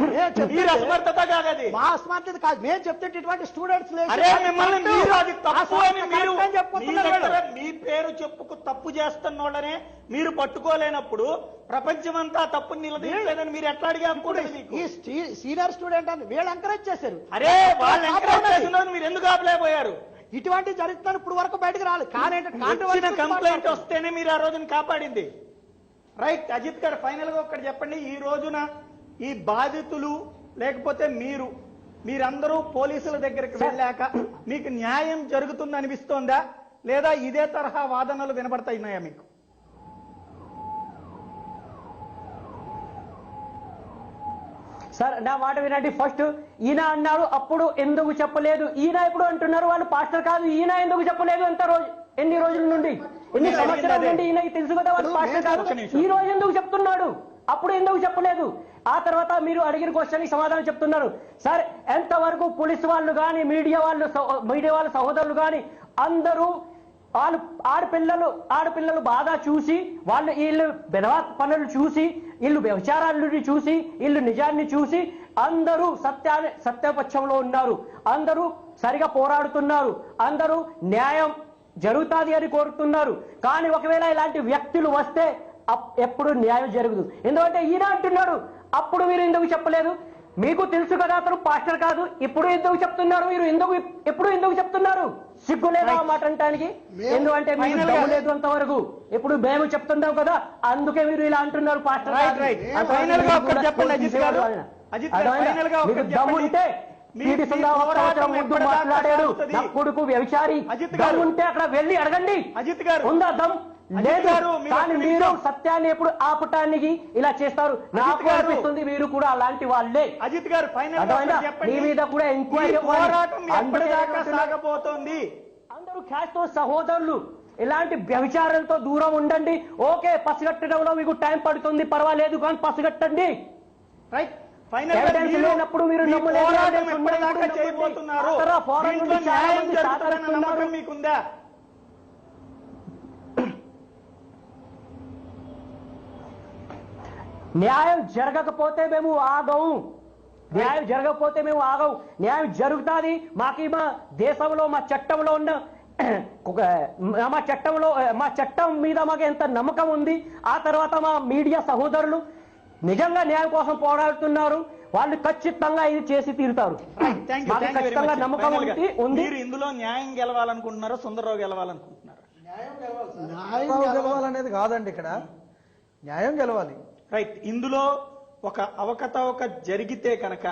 మీరు అసమర్థత కాదది. మా అసమర్థత కాదు, మేము చెప్తే ఇటువంటి స్టూడెంట్స్ అరే మిమ్మల్ని మీరు అది తప్పు అని మీరు మీ పేరు చెప్పుకు తప్పు చేస్తున్న వాళ్ళనే మీరు పట్టుకోలేనప్పుడు ప్రపంచమంతా తప్పుని నిలదీయలేదని మీరు ఎట్లా అడిగాకూడదు? ఈ సీనియర్ స్టూడెంట్ అని వీళ్ళు ఎంకరేజ్ చేశారు. అరే వాళ్ళు ఎంకరేజ్ చేస్తున్నారు, మీరు ఎందుకు ఆపలేకపోయారు? ఇటువంటి జరుగుతాను ఇప్పుడు వరకు బయటకు రాలేదు. కానీ కంప్లైంట్ వస్తేనే మీరు ఆ రోజున కాపాడింది. రైట్. అజిత్ గారు ఫైనల్ గా ఒక్కటి చెప్పండి. ఈ రోజున ఈ బాధితులు లేకపోతే మీరందరూ పోలీసుల దగ్గరికి వెళ్ళాక మీకు న్యాయం జరుగుతుంది అనిపిస్తోందా, లేదా ఇదే తరహా వాదనలు వినబడతాయినాయా మీకు? సార్ నా మాట వినండి. ఫస్ట్ ఈయన అన్నారు, అప్పుడు ఎందుకు చెప్పలేదు? ఈయన ఇప్పుడు అంటున్నారు వాళ్ళు పాస్టర్ కాదు, ఈయన ఎందుకు చెప్పలేదు? ఎన్ని రోజుల నుండి, ఎన్ని సంవత్సరాల నుండి ఈయనకి తెలుసు కదా వాళ్ళు పాస్టర్ కాదు. ఈ రోజు ఎందుకు చెప్తున్నాడు? అప్పుడు ఎందుకు చెప్పలేదు? ఆ తర్వాత మీరు అడిగిన క్వశ్చన్ కి సమాధానం చెప్తున్నారు. సార్ ఎంతవరకు పోలీసు వాళ్ళు కానీ మీడియా వాళ్ళ సహోదరులు కానీ అందరూ వాళ్ళు ఆడపిల్లలు బాగా చూసి వీళ్ళు బెదవాత్ పనులు చూసి, వీళ్ళు వ్యభిచారాలను చూసి, వీళ్ళు నిజాన్ని చూసి అందరూ సత్యపక్షంలో ఉన్నారు. అందరూ సరిగా పోరాడుతున్నారు. అందరూ న్యాయం జరుగుతుంది అని కోరుతున్నారు. కానీ ఒకవేళ ఇలాంటి వ్యక్తులు వస్తే ఎప్పుడు న్యాయం జరగదు. ఎందుకంటే ఈయన అంటున్నాడు, అప్పుడు మీరు ఎందుకు చెప్పలేదు? మీకు తెలుసు కదా అతను పాస్టర్ కాదు, ఇప్పుడు ఎందుకు చెప్తున్నారు? మీరు ఎప్పుడు ఎందుకు చెప్తున్నారు? సిగ్గు లేదా మాట అంటానికి? ఎందుకంటే మీకు దమ్ము లేదు అంతవరకు. ఇప్పుడు మేము చెప్తున్నాం కదా, అందుకే మీరు ఇలా అంటున్నారు పాస్టర్. మీకు దమ్ము ఉంటే ముందు మాట్లాడాడు నా కొడుకు వ్యభిచారి, దమ్ము ఉంటే అక్కడ వెళ్ళి అడగండి. ఉందా దమ్? లేదు. కానీ మీరు సత్యాన్ని ఎప్పుడు ఆపటానికి ఇలా చేస్తారు. నాకు అనిపిస్తుంది మీరు కూడా అలాంటి వాళ్ళే. అజిత్ గారు మీ మీద కూడా ఎంక్వైరీ సాగబోతోంది. అందరూ క్యాస్తో సహోదరులు ఇలాంటి వ్యభిచారంతో దూరం ఉండండి. ఓకే, పసిగట్టడంలో మీకు టైం పడుతుంది, పర్వాలేదు, కానీ పసిగట్టండి. ఎవిడెన్స్ లేనప్పుడు మీరు మీకుందా? న్యాయం జరగకపోతే మేము ఆగము. న్యాయం జరగకపోతే మేము ఆగము. న్యాయం జరుగుతుంది. మాకు మా దేశంలో మా చట్టంలో ఉన్న మా చట్టం మీద మాకు ఎంత నమ్మకం ఉంది. ఆ తర్వాత మా మీడియా సహోదరులు నిజంగా న్యాయం కోసం పోరాడుతున్నారు. వాళ్ళు ఖచ్చితంగా ఇది చేసి తీరుతారు. ఖచ్చితంగా నమ్మకం ఉంది. మీరు ఇందులో న్యాయం గెలవాలనుకుంటున్నారో సుందరరావు గెలవాలనుకుంటున్నారా? న్యాయం గెలవాలనేది కాదండి, ఇక్కడ న్యాయం గెలవాలి. రైట్. ఇందులో ఒక అవకతవక జరిగితే కనుక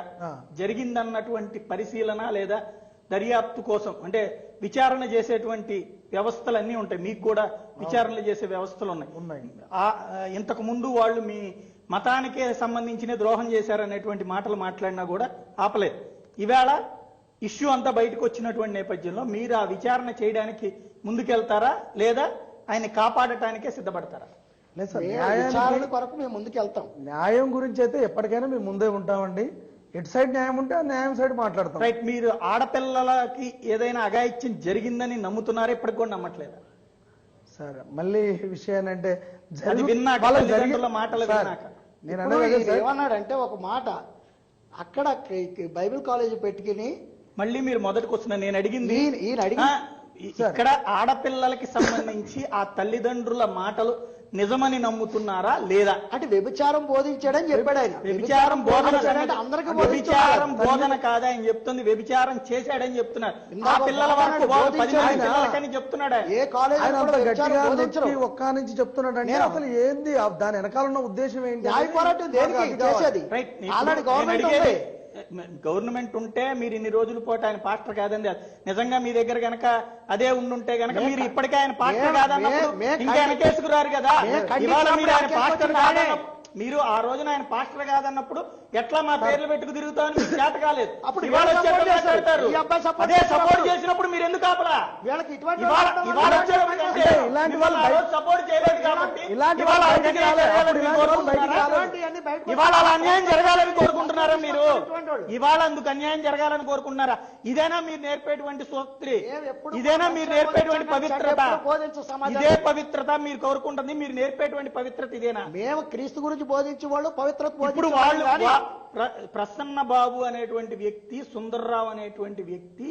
జరిగిందన్నటువంటి పరిశీలన లేదా దర్యాప్తు కోసం అంటే విచారణ చేసేటువంటి వ్యవస్థలన్నీ ఉంటాయి. మీకు కూడా విచారణలు చేసే వ్యవస్థలు ఉన్నాయి. ఇంతకు ముందు వాళ్ళు మీ మతానికే సంబంధించిన ద్రోహం చేశారనేటువంటి మాటలు మాట్లాడినా కూడా ఆపలేదు. ఈవేళ ఇష్యూ అంతా బయటకు వచ్చినటువంటి నేపథ్యంలో మీరు ఆ విచారణ చేయడానికి ముందుకెళ్తారా, లేదా ఆయన కాపాడటానికే సిద్ధపడతారా? లేదు సార్, న్యాయం కొరకు మేము ముందుకు వెళ్తాం. న్యాయం గురించి అయితే ఎప్పటికైనా మేము ముందే ఉంటామండి. ఎటు సైడ్ న్యాయం ఉంటే ఆ న్యాయం సైడ్ మాట్లాడతాం. రైట్. మీరు ఆడపిల్లలకి ఏదైనా అఘాయిత్యం జరిగిందని నమ్ముతున్నారా? ఇప్పటికి కూడా నమ్మట్లేదా? సార్ మళ్ళీ విషయాన్ని అంటే ఏమన్నాడంటే ఒక మాట అక్కడ బైబిల్ కాలేజ్ పెట్టుకుని మళ్ళీ మీరు మొదటికి వస్తున్నా నేను అడిగింది ఇక్కడ ఆడపిల్లలకి సంబంధించి ఆ తల్లిదండ్రుల మాటలు నిజమని నమ్ముతున్నారా లేదా? అంటే వ్యభిచారం బోధించాడని చెప్పాడు ఆయన. వ్యభిచారం బోధన కాదా ఆయన చెప్తుంది, వ్యభిచారం చేశాడని చెప్తున్నారు. ఆ పిల్లల వరకు పిల్లలకని చెప్తున్నాడు. ఏ కాలేజ్ ఒక్క నుంచి చెప్తున్నాడు అంటే అసలు ఏంది దాని వెనకాల ఉన్న ఉద్దేశం ఏంటి? న్యాయ పోరాటం దేనికి చేసేది? ఆల్రెడీ గవర్నమెంట్ ఉంటే మీరు ఇన్ని రోజుల పాటు ఆయన పాస్టర్ కాదండి. నిజంగా మీ దగ్గర గనక అదే ఉండుంటే గనక మీరు ఇప్పటికే ఆయన పాస్టర్ కాదన్నప్పుడు ఇంకా వెనకేసుకు రారు కదా. ఇవాళ మీరు ఆయన పాస్టర్ కాదన్నప్పుడు, మీరు ఆ రోజున ఆయన పాస్టర్ కాదన్నప్పుడు ఎట్లా మా పేర్లు పెట్టుకు తిరుగుతామని మీకు చేత కాలేదు. అదే సపోర్ట్ చేసినప్పుడు మీరు ఎందుకు ఆపలా? సపోర్ట్ చేయలేదు కాబట్టి ఇవాళ అలా అన్యాయం జరగాలని కోరుకుంటున్నారా మీరు? ఇవాళ అందుకు అన్యాయం జరగాలని కోరుకుంటున్నారా? ఇదేనా మీరు నేర్పేటువంటి సూత్రి? ఇదేనా మీరు నేర్పేటువంటి పవిత్రత? ఇదే పవిత్రత మీరు కోరుకుంటుంది? మీరు నేర్పేటువంటి పవిత్రత ఇదేనా? మేము క్రీస్తు గురించి బోధించే వాళ్ళు పవిత్రత. ఇప్పుడు వాళ్ళు ప్రసన్న బాబు అనేటువంటి వ్యక్తి, సుందర్రావు అనేటువంటి వ్యక్తి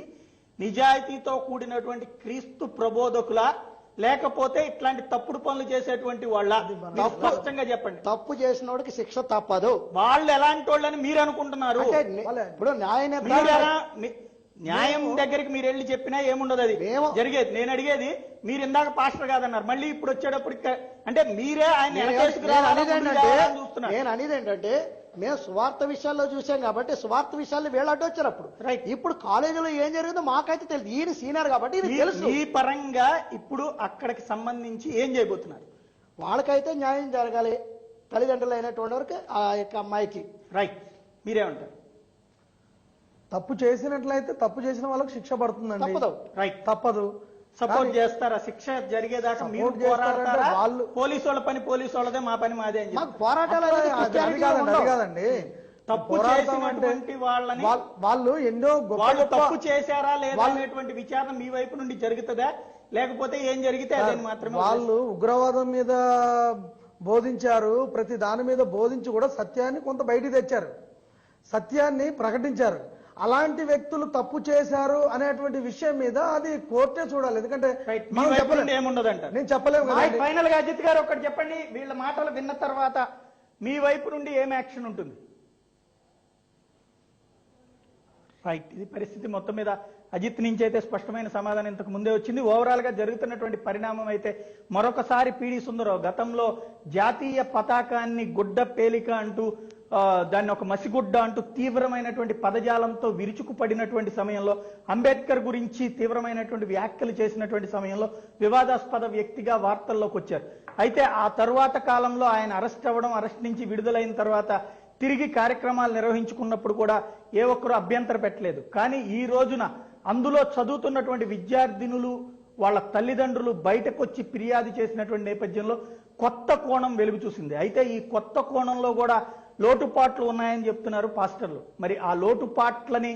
నిజాయితీతో కూడినటువంటి క్రీస్తు ప్రబోధకుల, లేకపోతే ఇట్లాంటి తప్పుడు పనులు చేసేటువంటి వాళ్ళ? స్పష్టంగా చెప్పండి. తప్పు చేసిన వాడికి శిక్ష తప్పదు. వాళ్ళు ఎలాంటి వాళ్ళని మీరు అనుకుంటున్నారు? ఇప్పుడు న్యాయం దగ్గరికి మీరు వెళ్ళి చెప్పినా ఏముండదు, అది జరిగేది. నేను అడిగేది, మీరు ఇందాక పాస్టర్ కాదన్నారు, మళ్ళీ ఇప్పుడు వచ్చేటప్పుడు అంటే మీరే ఆయన నేను అనేది ఏంటంటే మేము సువార్త విషయాల్లో చూసాం కాబట్టి సువార్త విషయాల్లో వీళ్ళంటే వచ్చారు. అప్పుడు ఇప్పుడు కాలేజీలో ఏం జరిగిందో మాకైతే తెలియదు. ఈయన సీనియర్ కాబట్టి తెలుసు. ఈ పరంగా ఇప్పుడు అక్కడికి సంబంధించి ఏం చేయబోతున్నారు? వాళ్ళకైతే న్యాయం జరగాలి, తల్లిదండ్రులు అయినటువంటి వరకు ఆ యొక్క అమ్మాయికి. రైట్, మీరేమంటారు? తప్పు చేసినట్లయితే తప్పు చేసిన వాళ్ళకి శిక్ష పడుతుందండి. రైట్, తప్పదు. సపోర్ట్ చేస్తారా? శిక్ష జరిగేదాకా మీరు పోరాడతారా? వాళ్ళు పోలీసు వాళ్ళ పని పోలీసు వాళ్ళదే, మా పని మాదే అని చెప్పి పోరాటాలు కాదండి. తప్పు చేసినటువంటి వాళ్ళని వాళ్ళు ఎన్నో వాళ్ళు తప్పు చేశారా లేదా అనేటువంటి విచారణ మీ వైపు నుండి జరుగుతుందా, లేకపోతే ఏం జరిగితే అదని మాత్రమే? వాళ్ళు ఉగ్రవాదం మీద బోధించారు, ప్రతి దాని మీద బోధించి కూడా సత్యాన్ని కొంత బయటికి తెచ్చారు, సత్యాన్ని ప్రకటించారు. అలాంటి వ్యక్తులు తప్పు చేశారు అనేటువంటి విషయం మీద అది కోర్టే చూడాలి. ఎందుకంటే ఏముండదంట, నేను చెప్పలేము. ఫైనల్ గా అజిత్ గారు ఒకటి చెప్పండి, వీళ్ళ మాటలు విన్న తర్వాత మీ వైపు నుండి ఏం యాక్షన్ ఉంటుంది? రైట్, ఇది పరిస్థితి. మొత్తం మీద అజిత్ నుంచి అయితే స్పష్టమైన సమాధానం ఇంతకు ముందే వచ్చింది. ఓవరాల్ గా జరుగుతున్నటువంటి పరిణామం అయితే మరొకసారి పీడీ సుందరరావు గతంలో జాతీయ పతాకాన్ని గుడ్డ పేలిక అంటూ దాన్ని ఒక మసిగుడ్డ అంటూ తీవ్రమైనటువంటి పదజాలంతో విరుచుకుపడినటువంటి సమయంలో, అంబేద్కర్ గురించి తీవ్రమైనటువంటి వ్యాఖ్యలు చేసినటువంటి సమయంలో వివాదాస్పద వ్యక్తిగా వార్తల్లోకి వచ్చారు. అయితే ఆ తరువాత కాలంలో ఆయన అరెస్ట్ అవ్వడం, అరెస్ట్ నుంచి విడుదలైన తర్వాత తిరిగి కార్యక్రమాలు నిర్వహించుకున్నప్పుడు కూడా ఏ ఒక్కరూ అభ్యంతరం పెట్టలేదు. కానీ ఈ రోజున అందులో చదువుతున్నటువంటి విద్యార్థినులు వాళ్ళ తల్లిదండ్రులు బయటకు వచ్చి ఫిర్యాదు చేసినటువంటి నేపథ్యంలో కొత్త కోణం వెలుగు చూసింది. అయితే ఈ కొత్త కోణంలో కూడా లోటుపాట్లు ఉన్నాయని చెప్తున్నారు పాస్టర్లు. మరి ఆ లోటుపాట్లని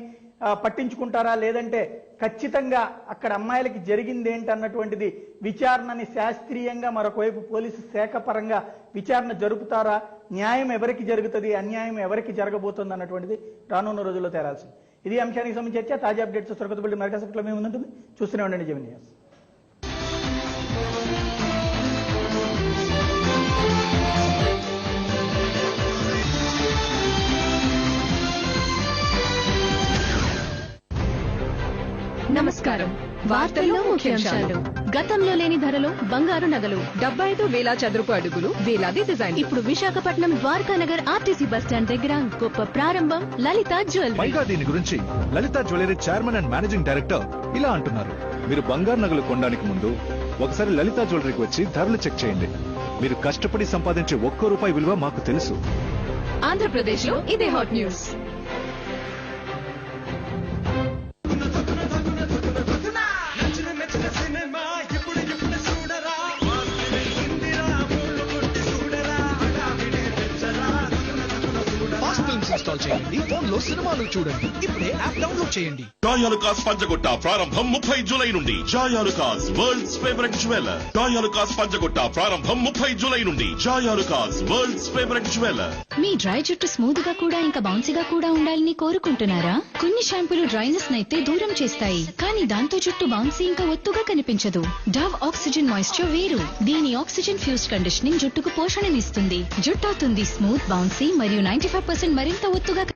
పట్టించుకుంటారా, లేదంటే ఖచ్చితంగా అక్కడ అమ్మాయిలకి జరిగింది ఏంటి అన్నటువంటిది విచారణని శాస్త్రీయంగా మరొకవైపు పోలీసు శాఖ పరంగా విచారణ జరుపుతారా, న్యాయం ఎవరికి జరుగుతుంది, అన్యాయం ఎవరికి జరగబోతుంది అన్నటువంటిది రానున్న రోజుల్లో తేరాల్సింది. ఇది అంశానికి సంబంధించి చర్చ. తాజా అప్డేట్స్ సొరకతపల్లి మరకసట్లో మేము ఉంటుంది. చూస్తూనే ఉండండి జెమిని న్యూస్. నమస్కారం. వార్తల్లో ముఖ్యాంశాలు. గతంలో లేని ధరలో బంగారు నగలు 75,000 చదరపు అడుగులు, వేలాది డిజైన్. ఇప్పుడు విశాఖపట్నం ద్వారకా నగర్ ఆర్టీసీ బస్టాండ్ దగ్గర గొప్ప ప్రారంభం. లలిత జ్యువెలరీ. పైగా దీని గురించి Lalitha jewellery chairman and managing director ఇలా అంటున్నారు. మీరు బంగారు నగలు కొనడానికి ముందు ఒకసారి లలిత జ్యువెలరీకి వచ్చి ధరలు చెక్ చేయండి. మీరు కష్టపడి సంపాదించే ₹1 విలువ మాకు తెలుసు. ఆంధ్రప్రదేశ్ లో ఇదే హాట్ న్యూస్. ఇన్స్టాల్ చేయండి, ఫోన్లో సినిమాలు చూడండి. ఇప్పుడే యాప్ డౌన్లోడ్ చేయండి. జాయాలుకాస్ పంచగొట్ట ప్రారంభం 30 జూలై నుండి. జాయాలుకాస్ వరల్డ్స్ ఫేవరెట్ జ్యువెలర్. జాయాలుకాస్ పంచగొట్ట ప్రారంభం 30 జూలై నుండి. జాయాలుకాస్ వరల్డ్స్ ఫేవరెట్ జ్యువెలర్. మీ డ్రై జుట్టు స్మూత్ గా కూడా ఇంకా బౌన్సీగా కూడా ఉండాలని కోరుకుంటున్నారా? కొన్ని షాంపూలు డ్రైనెస్ నైతే దూరం చేస్తాయి, కానీ దాంతో జుట్టు బౌన్సీ ఇంకా ఒత్తుగా కనిపించదు. డవ్ ఆక్సిజన్ మాయిశ్చర్ వేరు. దీని ఆక్సిజన్ ఫ్యూజ్డ్ కండిషనింగ్ జుట్టుకు పోషణనిస్తుంది. జుట్టు అవుతుంది స్మూత్, బౌన్సీ మరియు 95% మరింత ఒత్తుగా